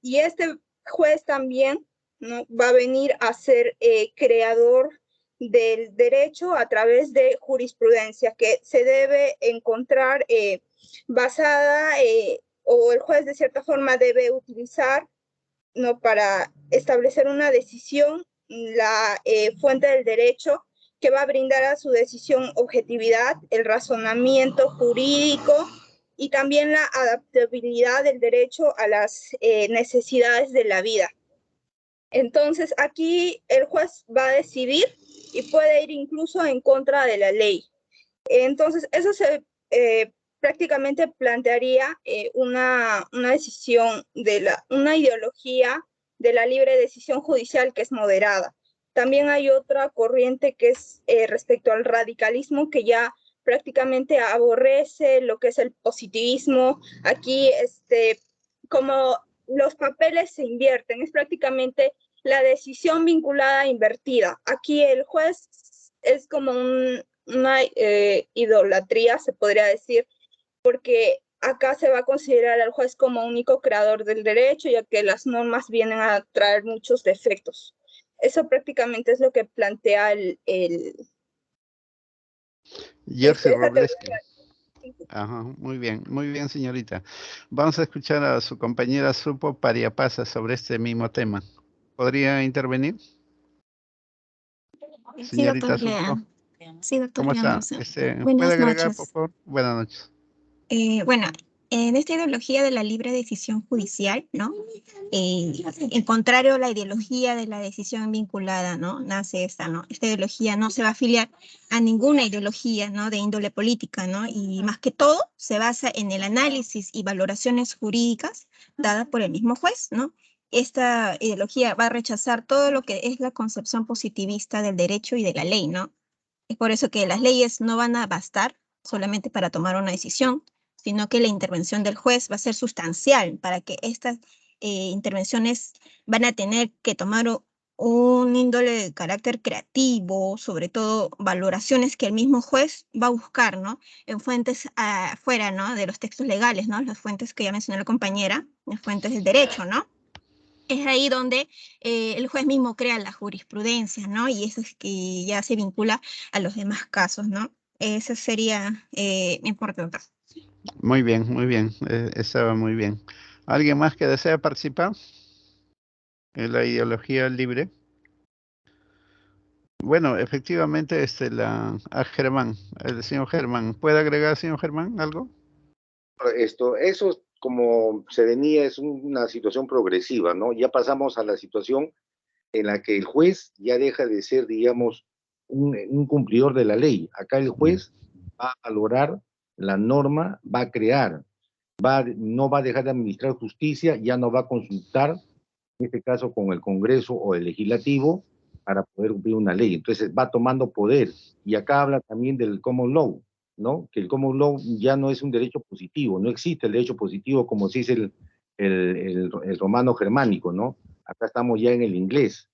Y este juez también, ¿no? Va a venir a ser creador del derecho a través de jurisprudencia que se debe encontrar basada o el juez de cierta forma debe utilizar, ¿no? Para establecer una decisión, la fuente del derecho que va a brindar a su decisión objetividad, el razonamiento jurídico y también la adaptabilidad del derecho a las necesidades de la vida. Entonces, aquí el juez va a decidir y puede ir incluso en contra de la ley. Entonces, eso prácticamente plantearía una decisión una ideología de la libre decisión judicial que es moderada. También hay otra corriente que es respecto al radicalismo, que ya prácticamente aborrece lo que es el positivismo. Aquí, como los papeles se invierten, es prácticamente la decisión vinculada invertida. Aquí el juez es como una idolatría, se podría decir, porque acá se va a considerar al juez como único creador del derecho, ya que las normas vienen a traer muchos defectos. Eso prácticamente es lo que plantea Jersey Robleski. Ajá, muy bien, señorita. Vamos a escuchar a su compañera Supo Pariapasa sobre este mismo tema. ¿Podría intervenir? Sí, doctor Señorita Supo, Lea. Sí, doctor ¿cómo está? Leandro. ¿Puede Buenas agregar, por noches. favor? Buenas noches. Bueno, en esta ideología de la libre decisión judicial, ¿no? En contrario a la ideología de la decisión vinculada, ¿no? Nace esta, ¿no? Esta ideología no se va a afiliar a ninguna ideología, ¿no? De índole política, ¿no? Y más que todo se basa en el análisis y valoraciones jurídicas dadas por el mismo juez, ¿no? Esta ideología va a rechazar todo lo que es la concepción positivista del derecho y de la ley, ¿no? Es por eso que las leyes no van a bastar solamente para tomar una decisión, sino que la intervención del juez va a ser sustancial para que estas intervenciones van a tener que tomar un índole de carácter creativo, sobre todo valoraciones que el mismo juez va a buscar, ¿no? En fuentes afuera, ¿no? De los textos legales, ¿no? Las fuentes que ya mencionó la compañera, las fuentes del derecho, ¿no? Es ahí donde el juez mismo crea la jurisprudencia, ¿no? Y eso es que ya se vincula a los demás casos, ¿no? Eso sería mi aporte, doctor. Muy bien. Estaba muy bien. ¿Alguien más que desea participar en la ideología libre? Bueno, efectivamente, Germán, el señor Germán. ¿Puede agregar, señor Germán, algo? Eso, como se venía, es una situación progresiva, ¿no? Ya pasamos a la situación en la que el juez ya deja de ser, digamos, un cumplidor de la ley. Acá el juez va a valorar la norma, va a crear, no va a dejar de administrar justicia, ya no va a consultar, en este caso con el Congreso o el Legislativo, para poder cumplir una ley. Entonces va tomando poder. Y acá habla también del common law, ¿no? Que el common law ya no es un derecho positivo, no existe el derecho positivo como si es el romano germánico, ¿no? Acá estamos ya en el inglés.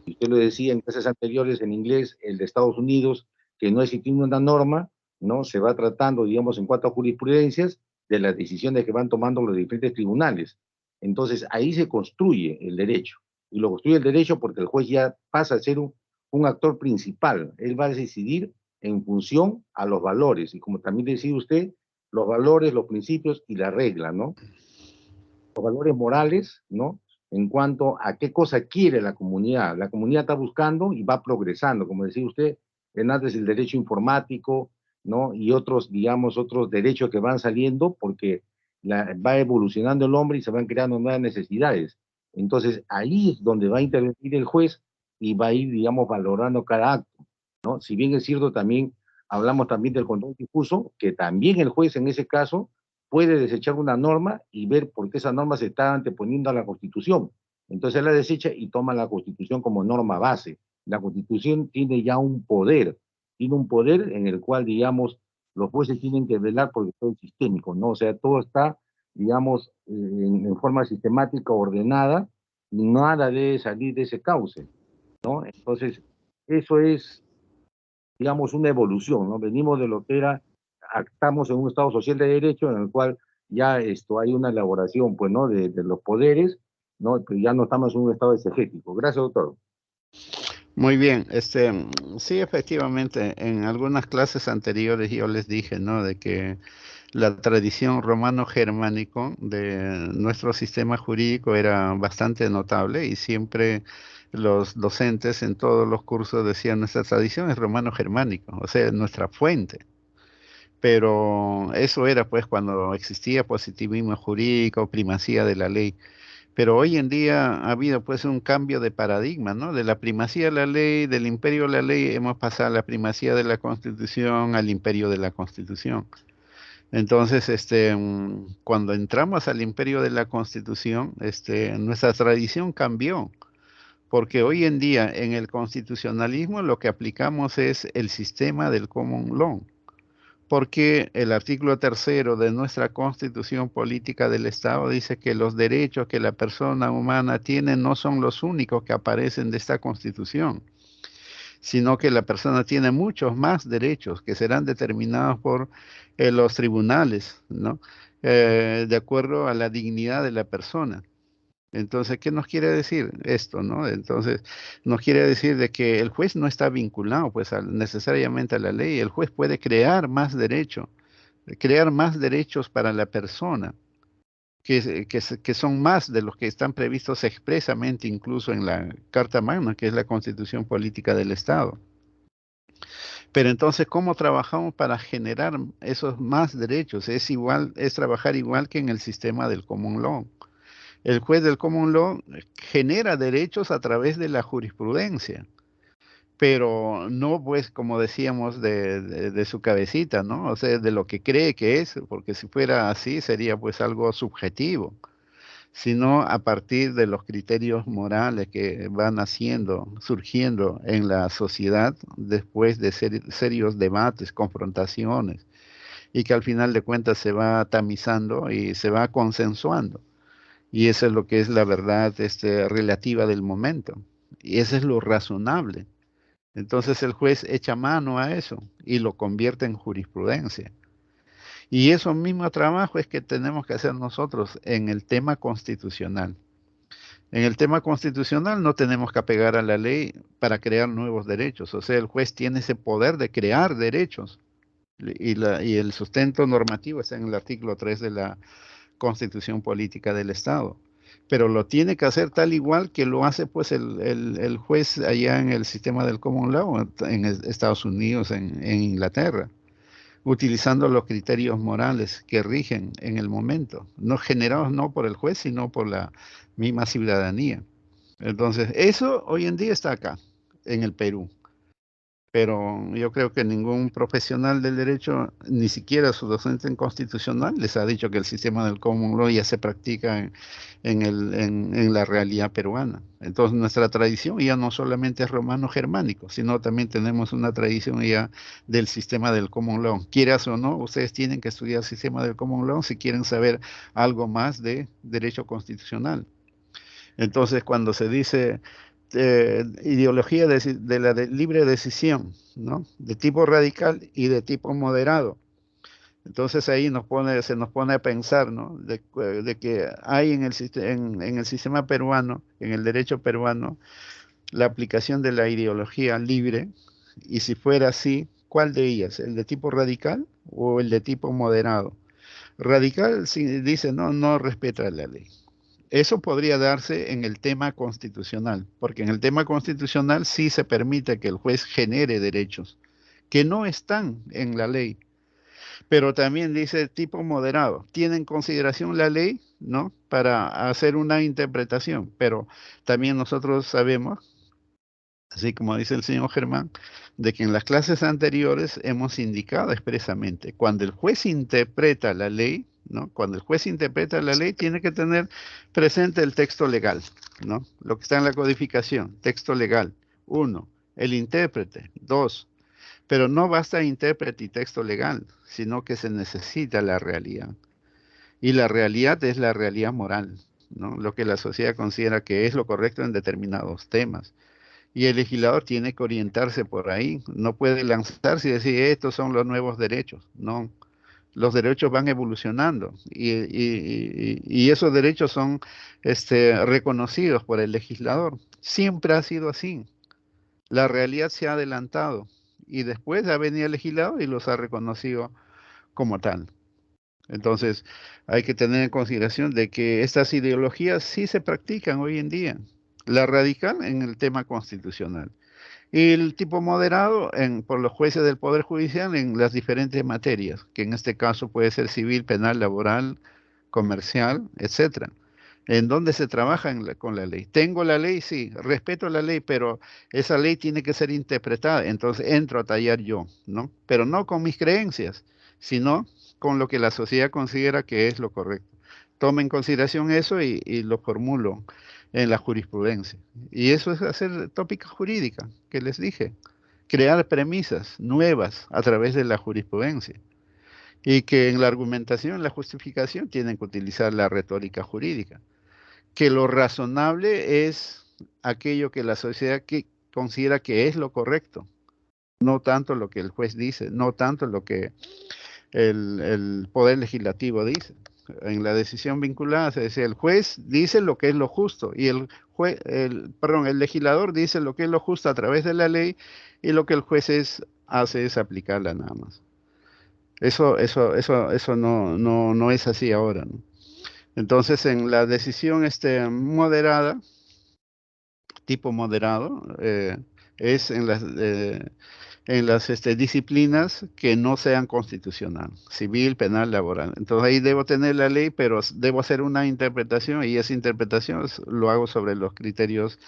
Y usted lo decía en clases anteriores en inglés, el de Estados Unidos, que no existiendo una norma, ¿no? Se va tratando, digamos, en cuanto a jurisprudencias, de las decisiones que van tomando los diferentes tribunales. Entonces, ahí se construye el derecho. Y lo construye el derecho porque el juez ya pasa a ser un actor principal. Él va a decidir en función a los valores. Y como también decía usted, los valores, los principios y la regla, ¿no? Los valores morales, ¿no? En cuanto a qué cosa quiere la comunidad. La comunidad está buscando y va progresando, como decía usted, en antes el derecho informático, ¿no? Y otros, digamos, otros derechos que van saliendo porque va evolucionando el hombre y se van creando nuevas necesidades. Entonces, ahí es donde va a intervenir el juez y va a ir, digamos, valorando cada acto, ¿no? Si bien es cierto, también hablamos también del control difuso, que también el juez en ese caso puede desechar una norma y ver por qué esa norma se está anteponiendo a la Constitución. Entonces la desecha y toma la Constitución como norma base. La Constitución tiene ya tiene un poder en el cual, digamos, los jueces tienen que velar porque todo es sistémico, ¿no? O sea, todo está, digamos, en forma sistemática, ordenada, y nada debe salir de ese cauce, ¿no? Entonces, eso es, digamos, una evolución, ¿no? Venimos de lo que era, estamos en un Estado social de derecho en el cual ya hay una elaboración, pues, ¿no? De los poderes, ¿no? Pero ya no estamos en un Estado exegético. Gracias, doctor. Muy bien, sí, efectivamente, en algunas clases anteriores yo les dije, ¿no? De que la tradición romano-germánico de nuestro sistema jurídico era bastante notable y siempre los docentes en todos los cursos decían nuestra tradición es romano-germánico, o sea, nuestra fuente. Pero eso era pues cuando existía positivismo jurídico, primacía de la ley. Pero hoy en día ha habido pues un cambio de paradigma, ¿no? De la primacía de la ley, del imperio de la ley, hemos pasado a la primacía de la Constitución al imperio de la Constitución. Entonces, cuando entramos al imperio de la Constitución, nuestra tradición cambió, porque hoy en día en el constitucionalismo lo que aplicamos es el sistema del common law. porque el artículo 3 de nuestra Constitución Política del Estado dice que los derechos que la persona humana tiene no son los únicos que aparecen de esta Constitución, sino que la persona tiene muchos más derechos que serán determinados por los tribunales, ¿no? De acuerdo a la dignidad de la persona. Entonces, ¿qué nos quiere decir esto, no? Entonces, nos quiere decir de que el juez no está vinculado, pues, necesariamente a la ley. El juez puede crear más derechos para la persona, que son más de los que están previstos expresamente incluso en la Carta Magna, que es la Constitución Política del Estado. Pero entonces, ¿cómo trabajamos para generar esos más derechos? Es trabajar igual que en el sistema del common law. El juez del common law genera derechos a través de la jurisprudencia, pero no, pues, como decíamos, de su cabecita, ¿no? O sea, de lo que cree que es, porque si fuera así sería pues algo subjetivo, sino a partir de los criterios morales que van surgiendo en la sociedad después de serios debates, confrontaciones, y que al final de cuentas se va tamizando y se va consensuando. Y eso es lo que es la verdad relativa del momento. Y eso es lo razonable. Entonces el juez echa mano a eso y lo convierte en jurisprudencia. Y eso mismo trabajo es que tenemos que hacer nosotros en el tema constitucional. En el tema constitucional no tenemos que apegar a la ley para crear nuevos derechos. O sea, el juez tiene ese poder de crear derechos. Y el sustento normativo está en el artículo 3 de la Constitución Política del Estado. Pero lo tiene que hacer tal igual que lo hace pues el juez allá en el sistema del common law, en Estados Unidos, en Inglaterra, utilizando los criterios morales que rigen en el momento, no generados no por el juez, sino por la misma ciudadanía. Entonces, eso hoy en día está acá, en el Perú. Pero yo creo que ningún profesional del derecho, ni siquiera su docente en constitucional, les ha dicho que el sistema del common law ya se practica en la realidad peruana. Entonces nuestra tradición ya no solamente es romano-germánico, sino también tenemos una tradición ya del sistema del common law. Quieras o no, ustedes tienen que estudiar el sistema del common law si quieren saber algo más de derecho constitucional. Entonces cuando se dice ideología de la libre decisión, ¿no? De tipo radical y de tipo moderado. Entonces ahí se nos pone a pensar, ¿no? De que hay en el sistema peruano, en el derecho peruano, la aplicación de la ideología libre, y si fuera así, ¿cuál de ellas? ¿El de tipo radical o el de tipo moderado? Radical dice, no respeta la ley. Eso podría darse en el tema constitucional, porque en el tema constitucional sí se permite que el juez genere derechos que no están en la ley, pero también dice tipo moderado. Tiene en consideración la ley, ¿no? Para hacer una interpretación, pero también nosotros sabemos, así como dice el señor Germán, de que en las clases anteriores hemos indicado expresamente, cuando el juez interpreta la ley, ¿no? Cuando el juez interpreta la ley, tiene que tener presente el texto legal, ¿no? Lo que está en la codificación, texto legal. 1, el intérprete. 2, pero no basta intérprete y texto legal, sino que se necesita la realidad. Y la realidad es la realidad moral, ¿no? Lo que la sociedad considera que es lo correcto en determinados temas. Y el legislador tiene que orientarse por ahí. No puede lanzarse y decir, estos son los nuevos derechos. No, los derechos van evolucionando y esos derechos son reconocidos por el legislador. Siempre ha sido así. La realidad se ha adelantado y después ha venido el legislador y los ha reconocido como tal. Entonces, hay que tener en consideración de que estas ideologías sí se practican hoy en día. La radical en el tema constitucional y el tipo moderado por los jueces del Poder Judicial en las diferentes materias, que en este caso puede ser civil, penal, laboral, comercial, etcétera. En donde se trabaja con la ley. Tengo la ley, sí, respeto la ley, pero esa ley tiene que ser interpretada. Entonces entro a tallar yo, ¿no? Pero no con mis creencias, sino con lo que la sociedad considera que es lo correcto. Tomo en consideración eso y lo formulo en la jurisprudencia. Y eso es hacer tópica jurídica, que les dije. Crear premisas nuevas a través de la jurisprudencia. y que en la argumentación, en la justificación, tienen que utilizar la retórica jurídica, que lo razonable es aquello que la sociedad considera que es lo correcto, no tanto lo que el juez dice, no tanto lo que el Poder Legislativo dice. En la decisión vinculada se dice, el juez dice lo que es lo justo y el legislador dice lo que es lo justo a través de la ley y lo que el juez hace es aplicarla nada más. Eso no es así ahora, ¿no? Entonces, en la decisión moderada, tipo moderado, es en las disciplinas que no sean constitucional, civil, penal, laboral. Entonces ahí debo tener la ley, pero debo hacer una interpretación y esa interpretación lo hago sobre los criterios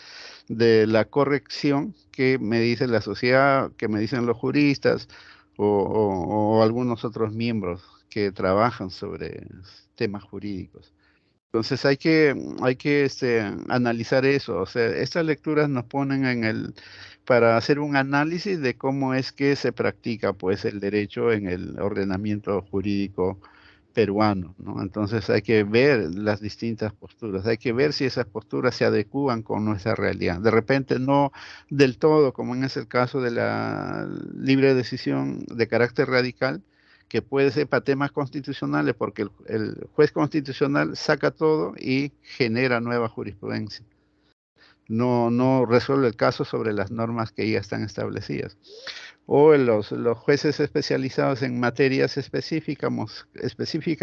de la corrección que me dice la sociedad, que me dicen los juristas o algunos otros miembros que trabajan sobre temas jurídicos. Entonces hay que analizar eso. O sea, estas lecturas nos ponen para hacer un análisis de cómo es que se practica pues el derecho en el ordenamiento jurídico peruano, ¿no? Entonces hay que ver las distintas posturas, hay que ver si esas posturas se adecúan con nuestra realidad. De repente no del todo, como en ese caso de la libre decisión de carácter radical, que puede ser para temas constitucionales, porque el juez constitucional saca todo y genera nueva jurisprudencia. No resuelve el caso sobre las normas que ya están establecidas. O los jueces especializados en materias específicas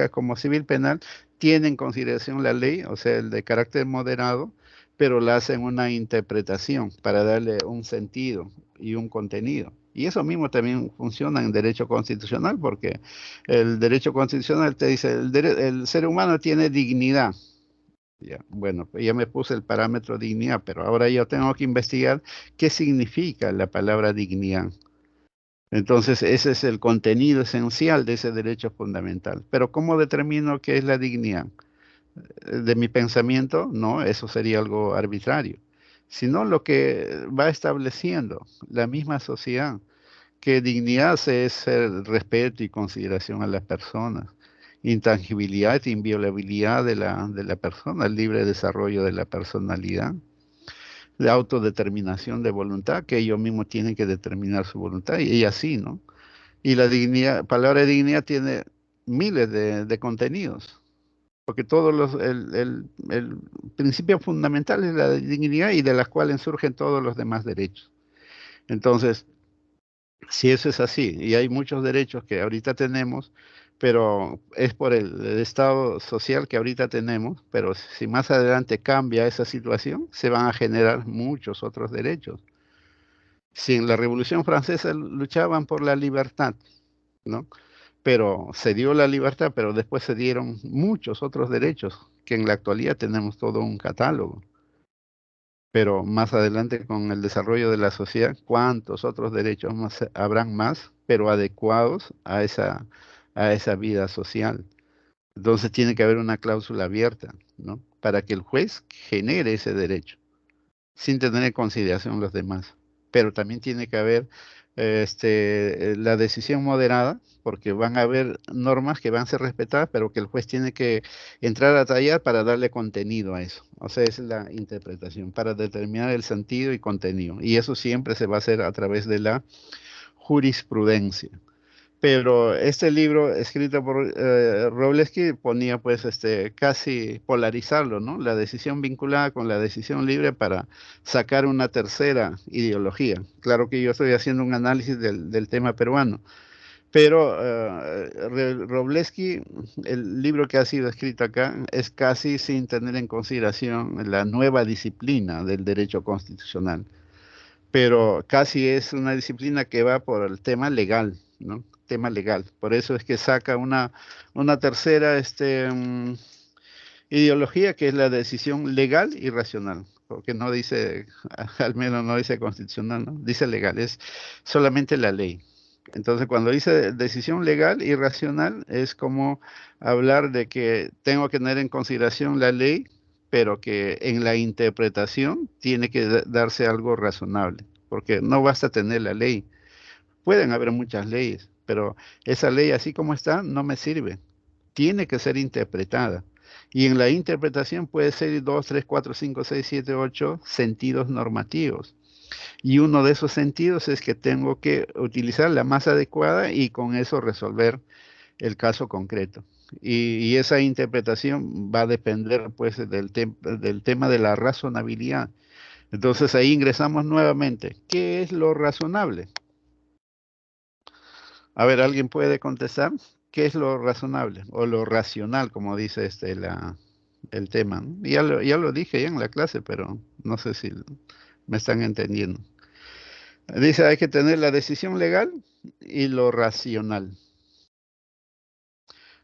como civil penal tienen en consideración la ley, o sea, el de carácter moderado, pero la hacen una interpretación para darle un sentido y un contenido. Y eso mismo también funciona en derecho constitucional, porque el derecho constitucional te dice, el ser humano tiene dignidad. Ya, bueno, pues ya me puse el parámetro dignidad, pero ahora yo tengo que investigar qué significa la palabra dignidad. Entonces, ese es el contenido esencial de ese derecho fundamental. Pero ¿cómo determino qué es la dignidad? De mi pensamiento, no, eso sería algo arbitrario, sino lo que va estableciendo la misma sociedad, que dignidad es el respeto y consideración a las personas, intangibilidad e inviolabilidad de la persona, el libre desarrollo de la personalidad, de autodeterminación de voluntad, que ellos mismos tienen que determinar su voluntad, y así, ¿no? Y la dignidad, palabra dignidad tiene miles de contenidos, porque el principio fundamental es la dignidad y de las cuales surgen todos los demás derechos. Entonces, si eso es así, y hay muchos derechos que ahorita tenemos, pero es por el estado social que ahorita tenemos, pero si más adelante cambia esa situación, se van a generar muchos otros derechos. Si en la Revolución Francesa luchaban por la libertad, ¿no? Pero se dio la libertad, pero después se dieron muchos otros derechos, que en la actualidad tenemos todo un catálogo. Pero más adelante con el desarrollo de la sociedad, ¿cuántos otros derechos más habrán más, pero adecuados a esa vida social? Entonces tiene que haber una cláusula abierta, ¿no? Para que el juez genere ese derecho, sin tener en consideración los demás. Pero también tiene que haber la decisión moderada, porque van a haber normas que van a ser respetadas, pero que el juez tiene que entrar a tallar para darle contenido a eso. O sea, esa es la interpretación, para determinar el sentido y contenido. Y eso siempre se va a hacer a través de la jurisprudencia. Pero este libro escrito por Wroblewski ponía pues casi polarizarlo, ¿no? La decisión vinculada con la decisión libre para sacar una tercera ideología. Claro que yo estoy haciendo un análisis del tema peruano, pero Wroblewski, el libro que ha sido escrito acá, es casi sin tener en consideración la nueva disciplina del derecho constitucional, pero casi es una disciplina que va por el tema legal, ¿no? Tema legal. Por eso es que saca una tercera ideología, que es la decisión legal y racional, porque no dice, al menos no dice constitucional, ¿no? Dice legal, es solamente la ley. Entonces, cuando dice decisión legal y racional, es como hablar de que tengo que tener en consideración la ley, pero que en la interpretación tiene que darse algo razonable, porque no basta tener la ley. Pueden haber muchas leyes, pero esa ley así como está no me sirve. Tiene que ser interpretada. Y en la interpretación puede ser 2, 3, 4, 5, 6, 7, 8 sentidos normativos. Y uno de esos sentidos es que tengo que utilizar la más adecuada y con eso resolver el caso concreto. Y esa interpretación va a depender pues del tema de la razonabilidad. Entonces ahí ingresamos nuevamente. ¿Qué es lo razonable? A ver, ¿alguien puede contestar? ¿Qué es lo razonable? O lo racional, como dice el tema, ¿no? Ya lo dije ya en la clase, pero no sé si me están entendiendo. Dice, hay que tener la decisión legal y lo racional.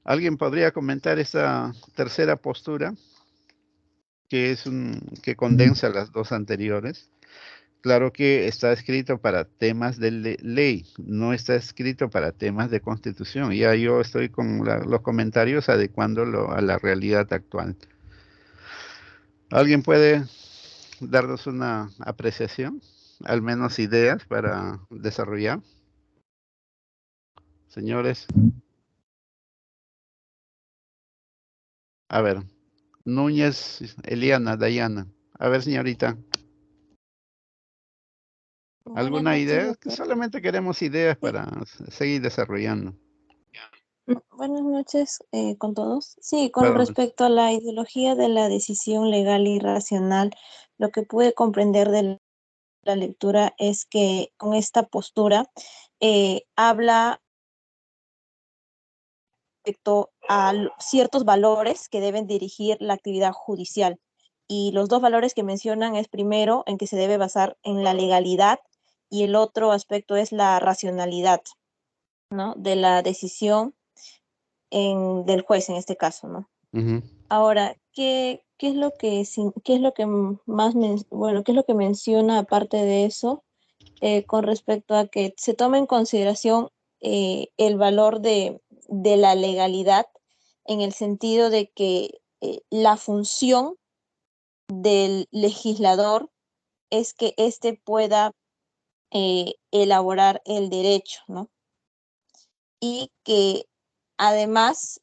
¿Alguien podría comentar esta tercera postura, que condensa las dos anteriores? Claro que está escrito para temas de ley, no está escrito para temas de constitución. Ya yo estoy con los comentarios adecuándolo a la realidad actual. ¿Alguien puede darnos una apreciación? Al menos ideas para desarrollar. Señores. A ver, Núñez, Eliana, Dayana. A ver, señorita. Buenas ¿Alguna noches, idea? Que doctor. solamente queremos ideas Sí, para seguir desarrollando. buenas noches con todos. Sí, con Perdón. respecto a la ideología de la decisión legal y racional, lo que pude comprender de la lectura es que con esta postura habla respecto a ciertos valores que deben dirigir la actividad judicial. Y los dos valores que mencionan es primero en que se debe basar en la legalidad y el otro aspecto es la racionalidad, ¿no? De la decisión del juez en este caso, ¿no? Ujú. Ahora, ¿qué es lo que, qué es lo que más, bueno, qué es lo que menciona aparte de eso con respecto a que se tome en consideración el valor de la legalidad en el sentido de que la función del legislador es que éste pueda elaborar el derecho, ¿no? Y que además,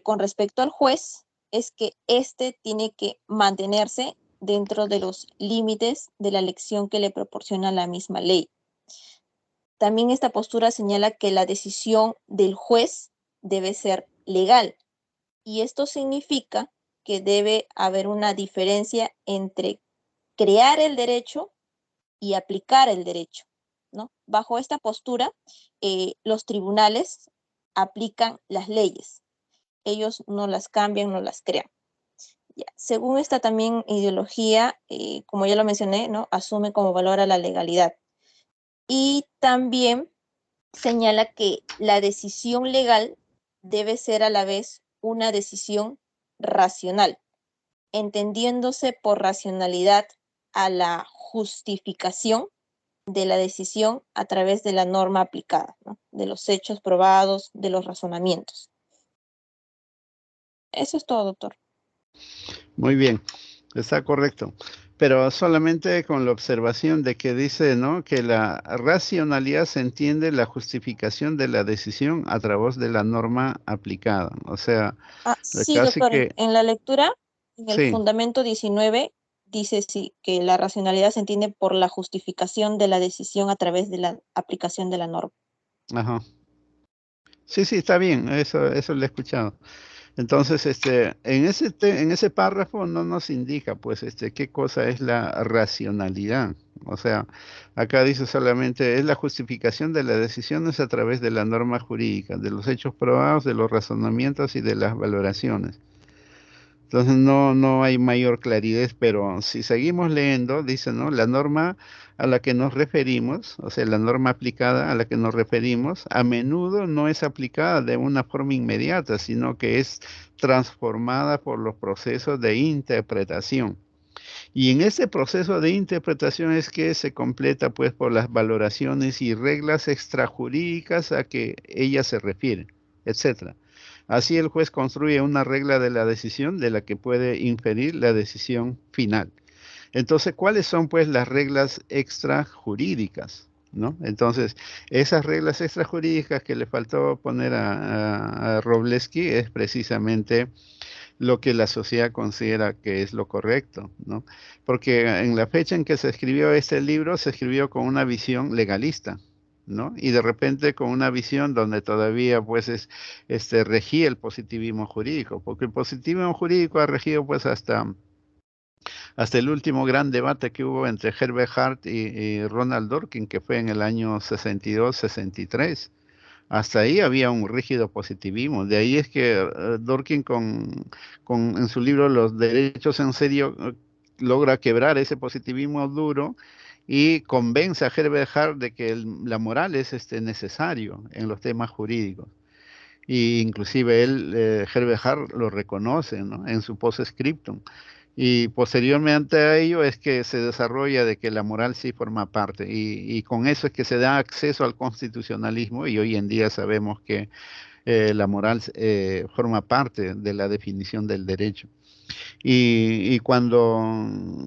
con respecto al juez, es que éste tiene que mantenerse dentro de los límites de la elección que le proporciona la misma ley. También esta postura señala que la decisión del juez debe ser legal y esto significa que debe haber una diferencia entre crear el derecho y aplicar el derecho, ¿no? Bajo esta postura, los tribunales aplican las leyes. Ellos no las cambian, no las crean. Ya. Según esta también ideología, como ya lo mencioné, ¿no? Asume como valor a la legalidad. Y también señala que la decisión legal debe ser a la vez una decisión racional, entendiéndose por racionalidad a la justificación de la decisión a través de la norma aplicada, ¿no? De los hechos probados, de los razonamientos. Eso es todo, doctor. Muy bien, está correcto. Pero solamente con la observación de que dice, ¿no? Que la racionalidad se entiende la justificación de la decisión a través de la norma aplicada. O sea, Sí, casi doctor, que, en la lectura, en el sí, fundamento 19, dice sí, que la racionalidad se entiende por la justificación de la decisión a través de la aplicación de la norma. ajá. Sí, sí, está bien, eso lo he escuchado. Entonces, en ese párrafo no nos indica, pues, qué cosa es la racionalidad. O sea, acá dice solamente, es la justificación de las decisiones a través de la norma jurídica, de los hechos probados, de los razonamientos y de las valoraciones. Entonces no hay mayor claridad, pero si seguimos leyendo, dice, ¿no? La norma a la que nos referimos, o sea, la norma aplicada a la que nos referimos, a menudo no es aplicada de una forma inmediata, sino que es transformada por los procesos de interpretación. Y en ese proceso de interpretación es que se completa, pues, por las valoraciones y reglas extrajurídicas a que ella se refiere, etcétera. Así el juez construye una regla de la decisión de la que puede inferir la decisión final. Entonces, ¿cuáles son pues las reglas extrajurídicas? ¿no? Entonces, esas reglas extrajurídicas que le faltó poner a Wroblewski es precisamente lo que la sociedad considera que es lo correcto, ¿no? Porque en la fecha en que se escribió este libro, se escribió con una visión legalista, ¿no? Y de repente con una visión donde todavía pues regía el positivismo jurídico, porque el positivismo jurídico ha regido pues hasta el último gran debate que hubo entre Herbert Hart y Ronald Dworkin, que fue en el año 62-63. Hasta ahí había un rígido positivismo. De ahí es que Dworkin en su libro Los derechos en serio logra quebrar ese positivismo duro y convence a Herbert Hart de que la moral es necesario en los temas jurídicos. Y inclusive Herbert Hart lo reconoce, ¿no? En su post-scriptum. Y posteriormente a ello es que se desarrolla de que la moral sí forma parte. Y con eso es que se da acceso al constitucionalismo y hoy en día sabemos que la moral forma parte de la definición del derecho. Y cuando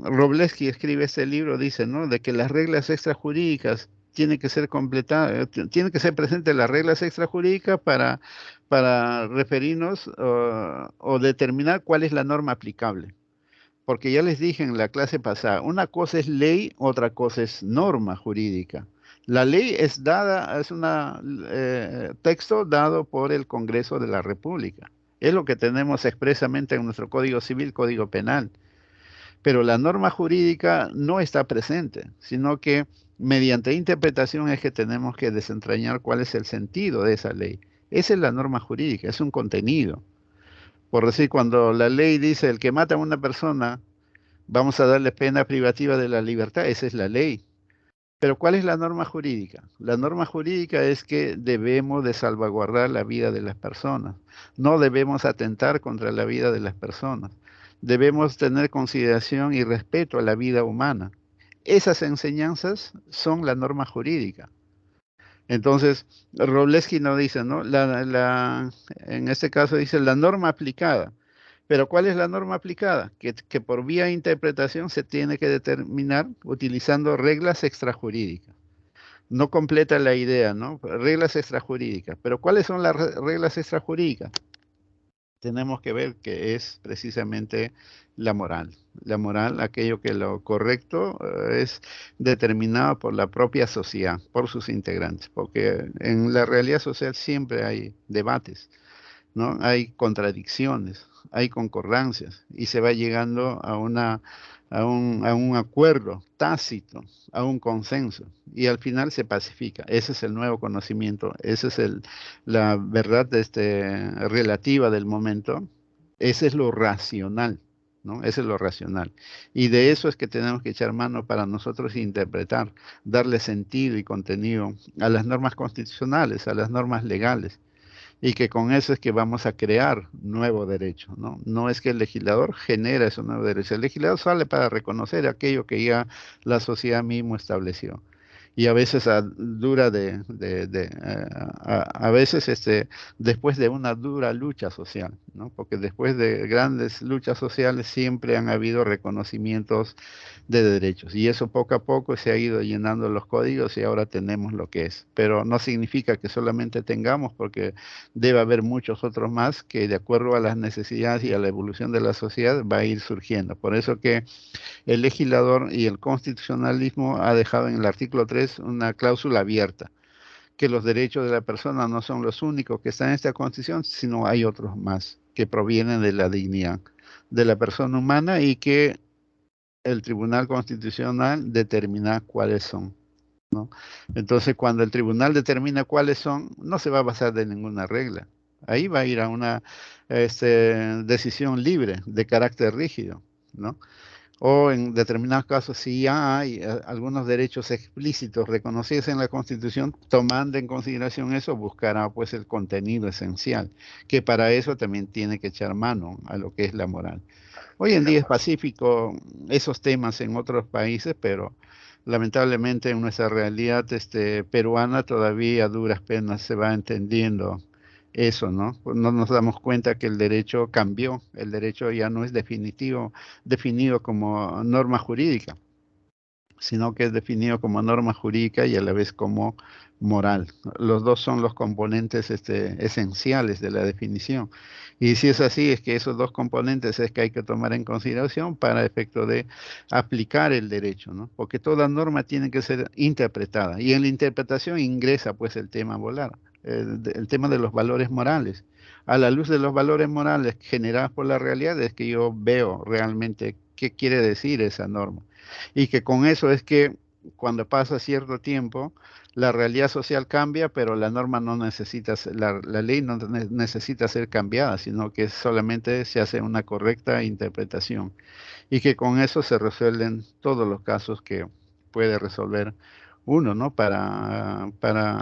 Wroblewski escribe este libro dice, ¿no? De que las reglas extrajurídicas tienen que ser completadas, tienen que ser presentes las reglas extrajurídicas para referirnos o determinar cuál es la norma aplicable. Porque ya les dije en la clase pasada, una cosa es ley, otra cosa es norma jurídica. La ley es dada, es un texto dado por el Congreso de la República. Es lo que tenemos expresamente en nuestro Código Civil, Código Penal. Pero la norma jurídica no está presente, sino que mediante interpretación es que tenemos que desentrañar cuál es el sentido de esa ley. Esa es la norma jurídica, es un contenido. Por decir, cuando la ley dice el que mata a una persona, vamos a darle pena privativa de la libertad, esa es la ley. Pero ¿cuál es la norma jurídica? La norma jurídica es que debemos de salvaguardar la vida de las personas. No debemos atentar contra la vida de las personas. Debemos tener consideración y respeto a la vida humana. Esas enseñanzas son la norma jurídica. Entonces, Wroblewski nos dice, ¿no? En este caso dice la norma aplicada. Pero ¿cuál es la norma aplicada? Que por vía de interpretación se tiene que determinar utilizando reglas extrajurídicas. No completa la idea, ¿no? Reglas extrajurídicas. Pero ¿cuáles son las reglas extrajurídicas? Tenemos que ver que es precisamente la moral. La moral, aquello que lo correcto es determinado por la propia sociedad, por sus integrantes, porque en la realidad social siempre hay debates, ¿no? Hay contradicciones, hay concordancias y se va llegando a un acuerdo tácito, a un consenso y al final se pacifica. Ese es el nuevo conocimiento, esa es la verdad relativa del momento, ese es lo racional. ¿No? Ese es lo racional. Y de eso es que tenemos que echar mano para nosotros interpretar, darle sentido y contenido a las normas constitucionales, a las normas legales y que con eso es que vamos a crear nuevo derecho, ¿no? No es que el legislador genera ese nuevo derecho, el legislador sale para reconocer aquello que ya la sociedad mismo estableció. Y a veces a veces después de una dura lucha social, ¿no? Porque después de grandes luchas sociales siempre han habido reconocimientos de derechos. Y eso poco a poco se ha ido llenando los códigos y ahora tenemos lo que es. Pero no significa que solamente tengamos, porque debe haber muchos otros más que de acuerdo a las necesidades y a la evolución de la sociedad va a ir surgiendo. Por eso que el legislador y el constitucionalismo ha dejado en el artículo 3 una cláusula abierta, que los derechos de la persona no son los únicos que están en esta constitución, sino hay otros más que provienen de la dignidad de la persona humana y que el Tribunal Constitucional determina cuáles son, ¿no? Entonces, cuando el tribunal determina cuáles son, no se va a basar de ninguna regla. Ahí va a ir a una decisión libre, de carácter rígido, ¿no? O en determinados casos, si ya hay algunos derechos explícitos reconocidos en la Constitución, tomando en consideración eso, buscará pues el contenido esencial, que para eso también tiene que echar mano a lo que es la moral. Hoy en día es pacífico esos temas en otros países, pero lamentablemente en nuestra realidad peruana todavía a duras penas se va entendiendo eso, ¿no? Pues no nos damos cuenta que el derecho cambió, el derecho ya no es definido como norma jurídica, sino que es definido como norma jurídica y a la vez como moral. Los dos son los componentes esenciales de la definición. Y si es así, es que esos dos componentes es que hay que tomar en consideración para efecto de aplicar el derecho, ¿no? Porque toda norma tiene que ser interpretada. Y en la interpretación ingresa pues el tema moral, el tema de los valores morales. A la luz de los valores morales generados por la realidad es que yo veo realmente qué quiere decir esa norma. Y que con eso es que cuando pasa cierto tiempo, la realidad social cambia, pero la norma no necesita, la ley no necesita ser cambiada, sino que solamente se hace una correcta interpretación. Y que con eso se resuelven todos los casos que puede resolver uno, ¿no? Para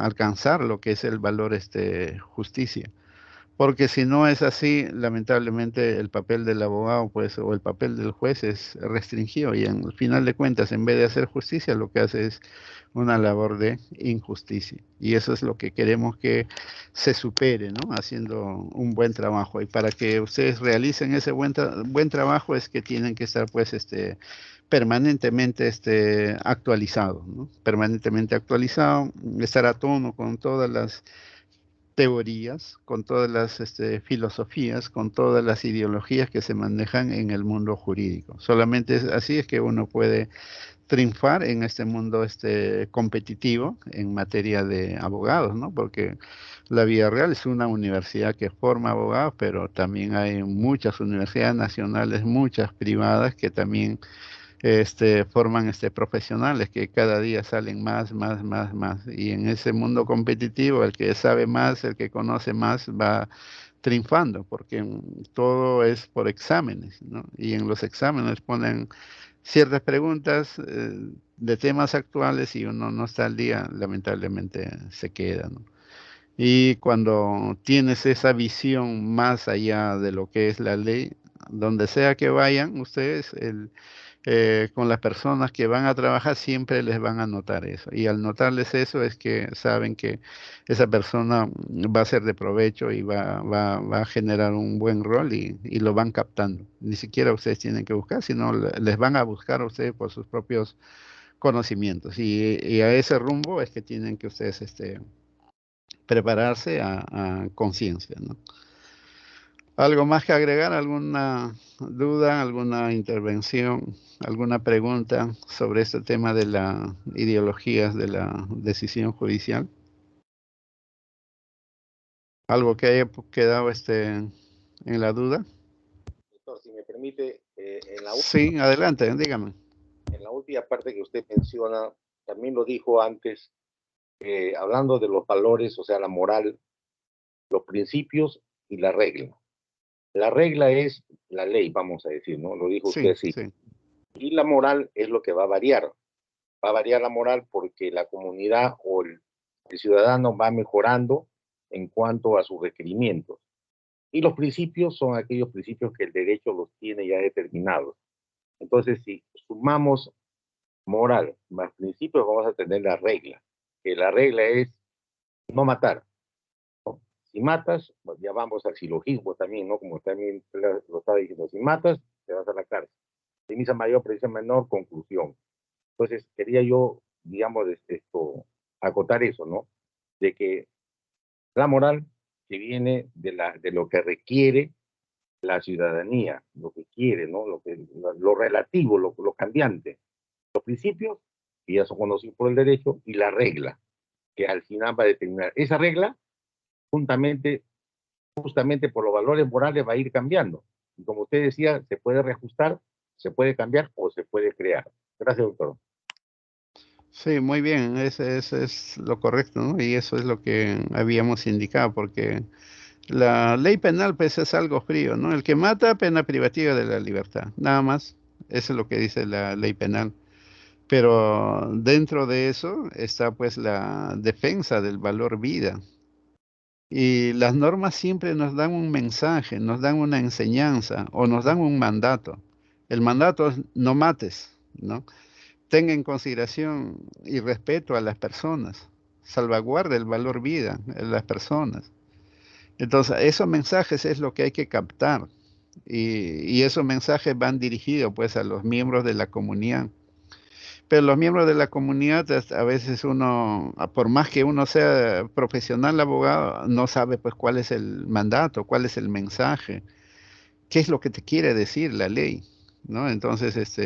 alcanzar lo que es el valor justicia. Porque si no es así, lamentablemente el papel del abogado, pues, o el papel del juez es restringido y en al final de cuentas, en vez de hacer justicia, lo que hace es una labor de injusticia. Y eso es lo que queremos que se supere, ¿no? Haciendo un buen trabajo. Y para que ustedes realicen ese buen trabajo es que tienen que estar, pues, permanentemente actualizado, ¿no? Permanentemente actualizado, estar a tono con todas las teorías, con todas las filosofías, con todas las ideologías que se manejan en el mundo jurídico. Solamente así es que uno puede triunfar en este mundo competitivo en materia de abogados, ¿no? Porque la vida real es una universidad que forma abogados, pero también hay muchas universidades nacionales, muchas privadas que también forman profesionales que cada día salen más. Y en ese mundo competitivo, el que sabe más, el que conoce más, va triunfando, porque todo es por exámenes, ¿no? Y en los exámenes ponen ciertas preguntas de temas actuales y uno no está al día, lamentablemente se queda, ¿no? Y cuando tienes esa visión más allá de lo que es la ley, donde sea que vayan ustedes, con las personas que van a trabajar siempre les van a notar eso. Y al notarles eso es que saben que esa persona va a ser de provecho y va a generar un buen rol y lo van captando. Ni siquiera ustedes tienen que buscar, sino les van a buscar a ustedes por sus propios conocimientos. Y a ese rumbo es que tienen que ustedes prepararse a conciencia, ¿no? ¿Algo más que agregar? ¿Alguna duda, alguna intervención, alguna pregunta sobre este tema de las ideologías de la decisión judicial? ¿Algo que haya quedado en la duda? Doctor, si me permite, Sí, adelante, dígame. en la última parte que usted menciona, también lo dijo antes, hablando de los valores, o sea, la moral, los principios y la regla. La regla es la ley, vamos a decir, ¿no? Lo dijo usted Sí, así. sí, Y la moral es lo que va a variar. Va a variar la moral porque la comunidad o el ciudadano va mejorando en cuanto a sus requerimientos. Y los principios son aquellos principios que el derecho los tiene ya determinados. Entonces, si sumamos moral más principios, vamos a tener la regla, que la regla es no matar. ¿No? Si matas, pues ya vamos al silogismo también, ¿no? Como también lo estaba diciendo, si matas, te vas a la cárcel. Premisa mayor, premisa menor, conclusión. Entonces, quería yo, digamos, acotar eso, ¿no? De que la moral que viene de lo que requiere la ciudadanía, lo que quiere, ¿no? Lo relativo, lo cambiante. Los principios, que ya son conocidos por el derecho, y la regla, que al final va a determinar. Esa regla, justamente por los valores morales, va a ir cambiando. Y como usted decía, se puede reajustar, se puede cambiar o se puede crear. Gracias, doctor. sí, muy bien, ese es lo correcto, ¿no? Y eso es lo que habíamos indicado, porque la ley penal, pues, es algo frío, ¿no? El que mata, pena privativa de la libertad, nada más. Eso es lo que dice la ley penal. Pero dentro de eso está, pues, la defensa del valor vida. Y las normas siempre nos dan un mensaje, nos dan una enseñanza o nos dan un mandato. El mandato es no mates, ¿no? Tenga en consideración y respeto a las personas. Salvaguarda el valor vida de las personas. Entonces, esos mensajes es lo que hay que captar y esos mensajes van dirigidos pues a los miembros de la comunidad. Pero los miembros de la comunidad, a veces uno, por más que uno sea profesional abogado, no sabe pues cuál es el mandato, cuál es el mensaje, qué es lo que te quiere decir la ley, ¿no? Entonces,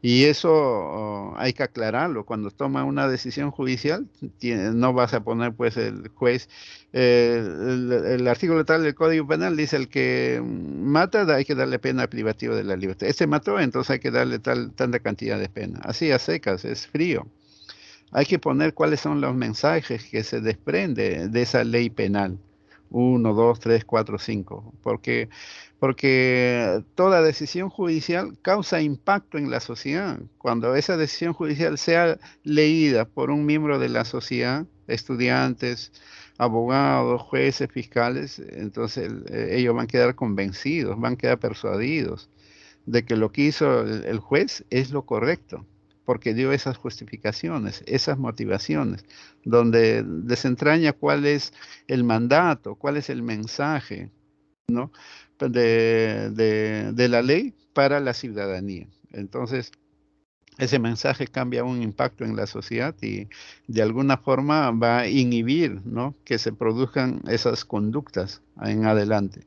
y eso hay que aclararlo. Cuando toma una decisión judicial, no vas a poner, pues, el juez, el artículo tal del Código Penal dice el que mata, hay que darle pena privativa de la libertad. Este mató, entonces hay que darle tanta cantidad de pena. Así a secas, es frío. Hay que poner cuáles son los mensajes que se desprende de esa ley penal. 1, 2, 3, 4, 5. Porque toda decisión judicial causa impacto en la sociedad. Cuando esa decisión judicial sea leída por un miembro de la sociedad, estudiantes, abogados, jueces, fiscales, entonces ellos van a quedar convencidos, van a quedar persuadidos de que lo que hizo el juez es lo correcto, porque dio esas justificaciones, esas motivaciones, donde desentraña cuál es el mandato, cuál es el mensaje, ¿no? de la ley para la ciudadanía. Entonces, ese mensaje cambia un impacto en la sociedad y de alguna forma va a inhibir, ¿no?, que se produzcan esas conductas en adelante.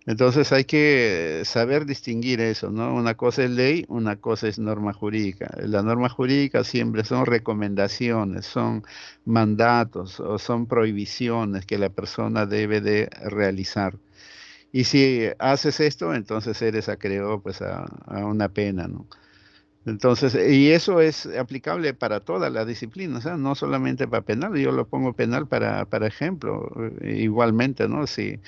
Entonces hay que saber distinguir eso, ¿no? Una cosa es ley, una cosa es norma jurídica. La norma jurídica siempre son recomendaciones, son mandatos o son prohibiciones que la persona debe de realizar. Y si haces esto, entonces eres acreedor, pues, a una pena, ¿no? Entonces, y eso es aplicable para todas las disciplinas, ¿eh? No solamente para penal, yo lo pongo penal para ejemplo, igualmente, ¿no? Si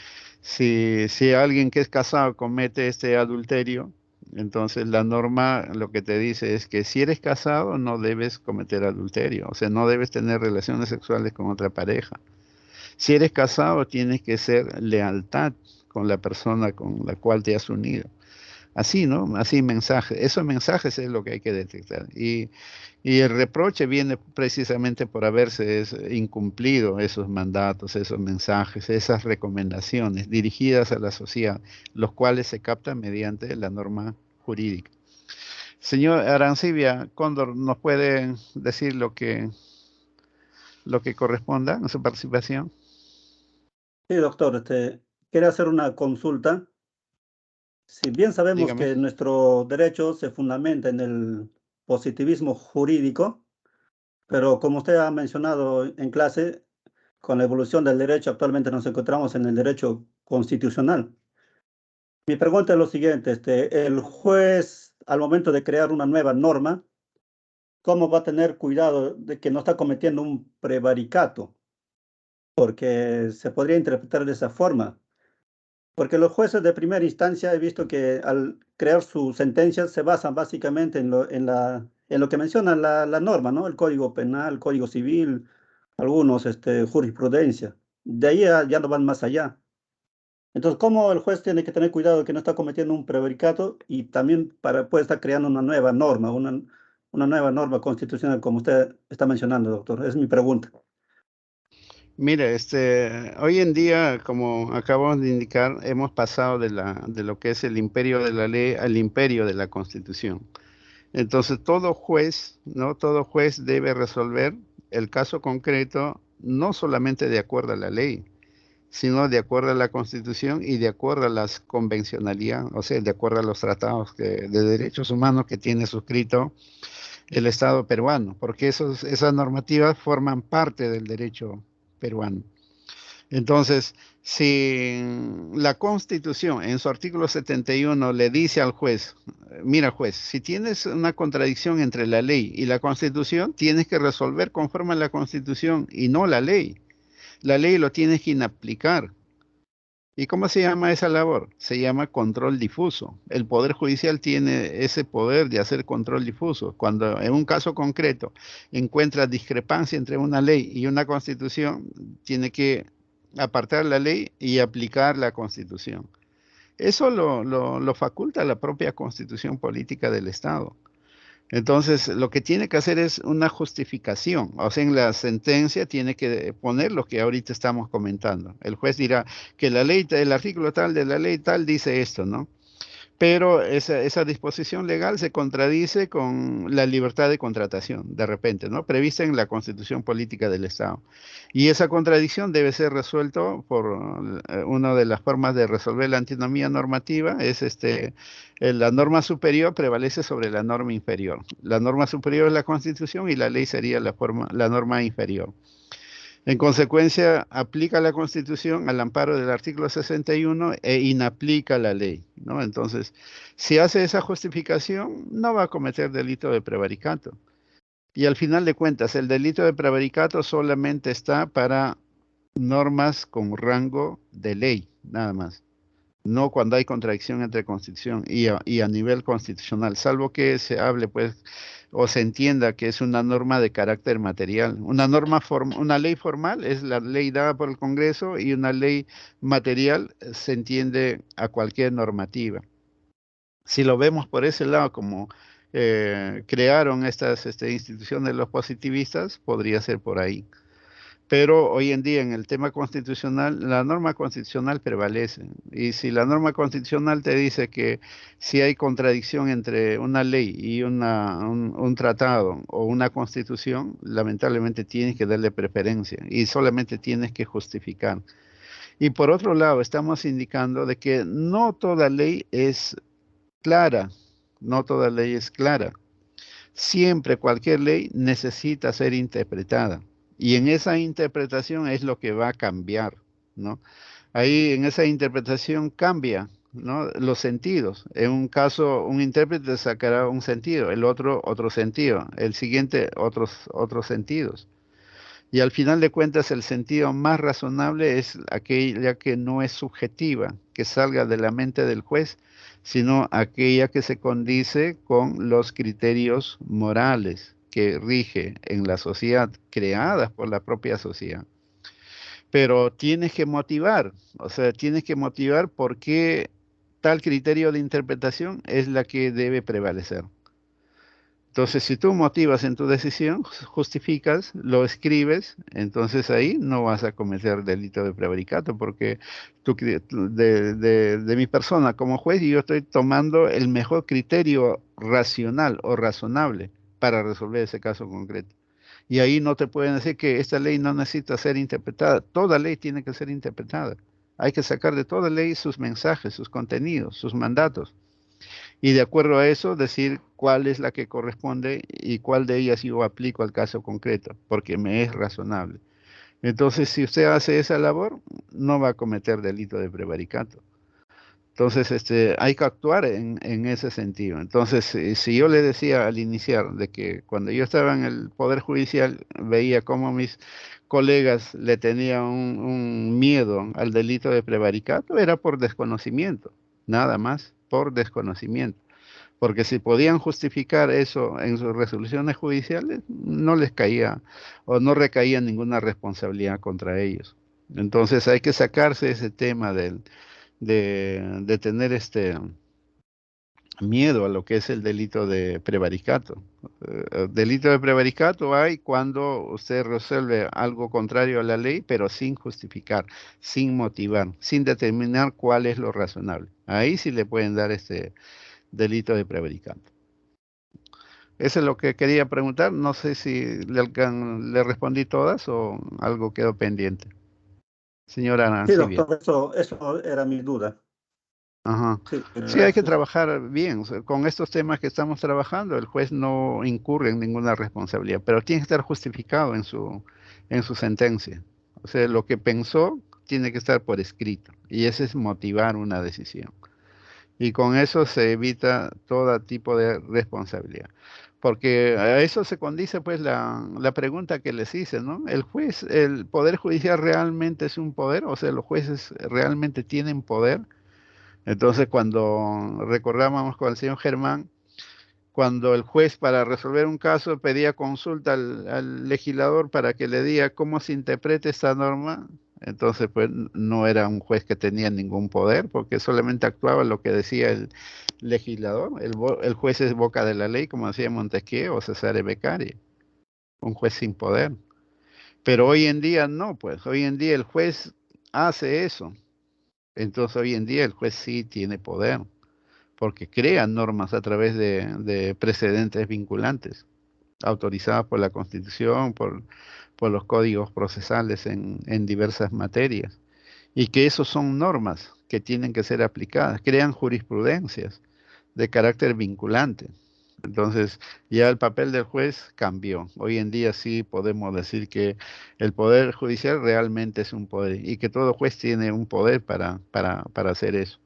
alguien que es casado comete este adulterio, entonces la norma lo que te dice es que si eres casado no debes cometer adulterio, o sea, no debes tener relaciones sexuales con otra pareja. Si eres casado, tienes que ser lealtad con la persona con la cual te has unido. Así, ¿no? Así mensajes. Esos mensajes es lo que hay que detectar. Y el reproche viene precisamente por haberse incumplido esos mandatos, esos mensajes, esas recomendaciones dirigidas a la sociedad, los cuales se captan mediante la norma jurídica. Señor Arancibia Cóndor, ¿nos puede decir lo que corresponda en su participación? Sí, doctor, quería hacer una consulta. Si bien sabemos Dígame. que nuestro derecho se fundamenta en el positivismo jurídico, pero como usted ha mencionado en clase, con la evolución del derecho actualmente nos encontramos en el derecho constitucional. Mi pregunta es lo siguiente, el juez al momento de crear una nueva norma, ¿cómo va a tener cuidado de que no está cometiendo un prevaricato? Porque se podría interpretar de esa forma. Porque los jueces de primera instancia he visto que al crear sus sentencias se basan básicamente en lo que menciona la norma, ¿no? El Código Penal, el Código Civil, algunos jurisprudencia. De ahí ya no van más allá. Entonces, ¿cómo el juez tiene que tener cuidado de que no está cometiendo un prevaricato y también puede estar creando una nueva norma, una nueva norma constitucional, como usted está mencionando, doctor? Es mi pregunta. Mire, hoy en día, como acabamos de indicar, hemos pasado de lo que es el imperio de la ley al imperio de la Constitución. Entonces, todo juez, ¿no? Todo juez debe resolver el caso concreto, no solamente de acuerdo a la ley, sino de acuerdo a la Constitución y de acuerdo a las convencionalidades, o sea, de acuerdo a los tratados de derechos humanos que tiene suscrito el Estado peruano, porque esas normativas forman parte del derecho peruano. Entonces, si la Constitución en su artículo 71 le dice al juez, mira juez, si tienes una contradicción entre la ley y la Constitución, tienes que resolver conforme a la Constitución y no la ley. La ley lo tienes que inaplicar. ¿Y cómo se llama esa labor? Se llama control difuso. El Poder Judicial tiene ese poder de hacer control difuso. Cuando en un caso concreto encuentra discrepancia entre una ley y una constitución, tiene que apartar la ley y aplicar la constitución. Eso lo faculta la propia constitución política del Estado. Entonces, lo que tiene que hacer es una justificación. O sea, en la sentencia tiene que poner lo que ahorita estamos comentando. El juez dirá que la ley, el artículo tal de la ley tal dice esto, ¿no? pero esa disposición legal se contradice con la libertad de contratación, de repente, ¿no? Prevista en la Constitución Política del Estado. Y esa contradicción debe ser resuelto por una de las formas de resolver la antinomía normativa, es la norma superior prevalece sobre la norma inferior. La norma superior es la Constitución y la ley sería la norma inferior. En consecuencia, aplica la Constitución al amparo del artículo 61 e inaplica la ley, ¿no? Entonces, si hace esa justificación, no va a cometer delito de prevaricato. Y al final de cuentas, el delito de prevaricato solamente está para normas con rango de ley, nada más. No cuando hay contradicción entre Constitución y a nivel constitucional, salvo que se hable, pues, o se entienda que es una norma de carácter material. Una ley formal es la ley dada por el Congreso y una ley material se entiende a cualquier normativa. Si lo vemos por ese lado, como crearon estas instituciones los positivistas, podría ser por ahí. Pero hoy en día en el tema constitucional, la norma constitucional prevalece. Y si la norma constitucional te dice que si hay contradicción entre una ley y un tratado o una constitución, lamentablemente tienes que darle preferencia y solamente tienes que justificar. Y por otro lado, estamos indicando de que no toda ley es clara, no toda ley es clara. Siempre cualquier ley necesita ser interpretada. Y en esa interpretación es lo que va a cambiar, ¿no? Ahí en esa interpretación cambia, ¿no? Los sentidos. En un caso, un intérprete sacará un sentido, el otro sentido, el siguiente otros sentidos. Y al final de cuentas, el sentido más razonable es aquella que no es subjetiva, que salga de la mente del juez, sino aquella que se condice con los criterios morales que rige en la sociedad, creadas por la propia sociedad. Pero tienes que motivar, o sea, tienes que motivar por qué tal criterio de interpretación es la que debe prevalecer. Entonces, si tú motivas en tu decisión, justificas, lo escribes, entonces ahí no vas a cometer delito de prevaricato, porque de mi persona como juez, yo estoy tomando el mejor criterio racional o razonable para resolver ese caso concreto. Y ahí no te pueden decir que esta ley no necesita ser interpretada. Toda ley tiene que ser interpretada. Hay que sacar de toda ley sus mensajes, sus contenidos, sus mandatos. Y de acuerdo a eso, decir cuál es la que corresponde y cuál de ellas yo aplico al caso concreto, porque me es razonable. Entonces, si usted hace esa labor, no va a cometer delito de prevaricato. Entonces, hay que actuar en ese sentido. Entonces, si yo le decía al iniciar de que cuando yo estaba en el Poder Judicial, veía cómo mis colegas le tenían un miedo al delito de prevaricato, era por desconocimiento, nada más, por desconocimiento. Porque si podían justificar eso en sus resoluciones judiciales, no les caía o no recaía ninguna responsabilidad contra ellos. Entonces hay que sacarse ese tema de tener miedo a lo que es el delito de prevaricato. Delito de prevaricato hay cuando usted resuelve algo contrario a la ley, pero sin justificar, sin motivar, sin determinar cuál es lo razonable. Ahí sí le pueden dar delito de prevaricato. Eso es lo que quería preguntar. No sé si le respondí todas o algo quedó pendiente. Señora Sí, Nancy, bien. doctor, eso era mi duda. Ajá. Sí, Sí, hay que gracias. trabajar bien. O sea, con estos temas que estamos trabajando, el juez no incurre en ninguna responsabilidad, pero tiene que estar justificado en su sentencia. O sea, lo que pensó tiene que estar por escrito, y ese es motivar una decisión. Y con eso se evita todo tipo de responsabilidad. Porque a eso se condice pues la pregunta que les hice, ¿no? El Poder Judicial realmente es un poder, o sea, los jueces realmente tienen poder. Entonces, cuando recordábamos con el señor Germán, cuando el juez para resolver un caso pedía consulta al legislador para que le diga cómo se interpreta esta norma, entonces pues no era un juez que tenía ningún poder, porque solamente actuaba lo que decía el legislador. El juez es boca de la ley, como decía Montesquieu o Cesare Beccaria, un juez sin poder. Pero hoy en día no, pues hoy en día el juez hace eso. Entonces hoy en día el juez sí tiene poder, porque crean normas a través de precedentes vinculantes, autorizados por la Constitución, por los códigos procesales en diversas materias, y que esos son normas que tienen que ser aplicadas, crean jurisprudencias de carácter vinculante. Entonces, ya el papel del juez cambió. Hoy en día sí podemos decir que el poder judicial realmente es un poder y que todo juez tiene un poder para hacer eso.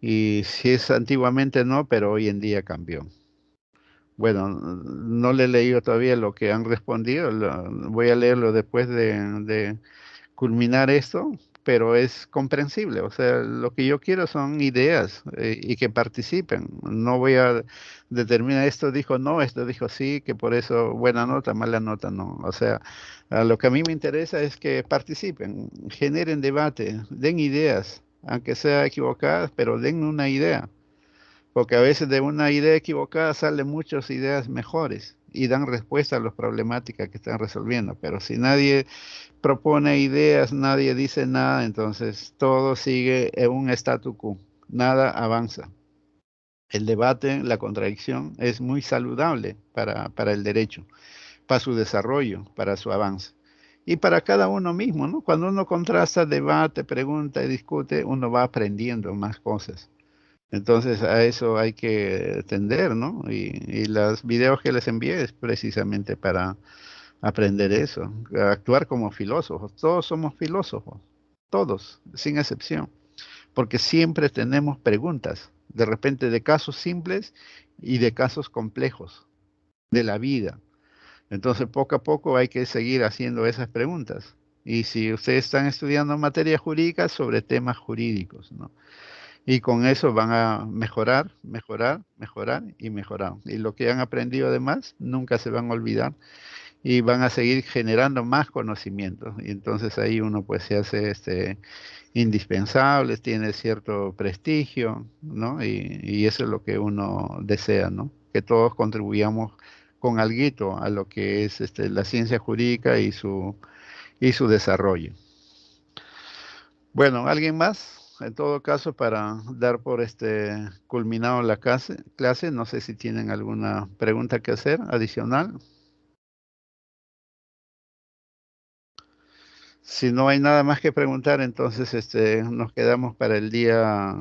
Y si es antiguamente no, pero hoy en día cambió. Bueno, no le he leído todavía lo que han respondido, voy a leerlo después de culminar esto, pero es comprensible. O sea, lo que yo quiero son ideas y que participen. No voy a determinar esto dijo no, esto dijo sí, que por eso buena nota, mala nota no. O sea, lo que a mí me interesa es que participen, generen debate, den ideas, aunque sea equivocadas, pero den una idea. Porque a veces de una idea equivocada salen muchas ideas mejores y dan respuesta a las problemáticas que están resolviendo. Pero si nadie propone ideas, nadie dice nada, entonces todo sigue en un statu quo, nada avanza. El debate, la contradicción es muy saludable para el derecho, para su desarrollo, para su avance. Y para cada uno mismo, ¿no? Cuando uno contrasta, debate, pregunta y discute, uno va aprendiendo más cosas. Entonces a eso hay que tender, ¿no? Y los videos que les envié es precisamente para aprender eso, actuar como filósofos. Todos somos filósofos, todos, sin excepción, porque siempre tenemos preguntas, de repente de casos simples y de casos complejos de la vida. Entonces poco a poco hay que seguir haciendo esas preguntas. Y si ustedes están estudiando materia jurídica, sobre temas jurídicos, ¿no? Y con eso van a mejorar, mejorar, mejorar y mejorar. Y lo que han aprendido además, nunca se van a olvidar y van a seguir generando más conocimientos. Y entonces ahí uno pues se hace indispensable, tiene cierto prestigio, ¿no? Y eso es lo que uno desea, ¿no? Que todos contribuyamos con alguito a lo que es la ciencia jurídica y su desarrollo. Bueno, ¿alguien más? En todo caso, para dar por culminado la clase, no sé si tienen alguna pregunta que hacer adicional. Si no hay nada más que preguntar, entonces nos quedamos para el día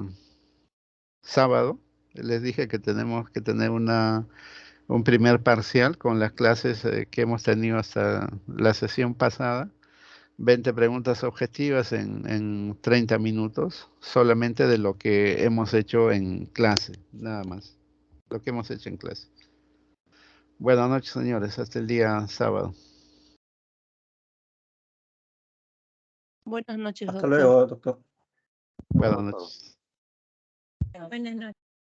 sábado. Les dije que tenemos que tener un primer parcial con las clases que hemos tenido hasta la sesión pasada. 20 preguntas objetivas en 30 minutos, solamente de lo que hemos hecho en clase, nada más. Lo que hemos hecho en clase. Buenas noches, señores. Hasta el día sábado. Buenas noches, Hasta doctor. luego, doctor. Buenas noches. Buenas noches.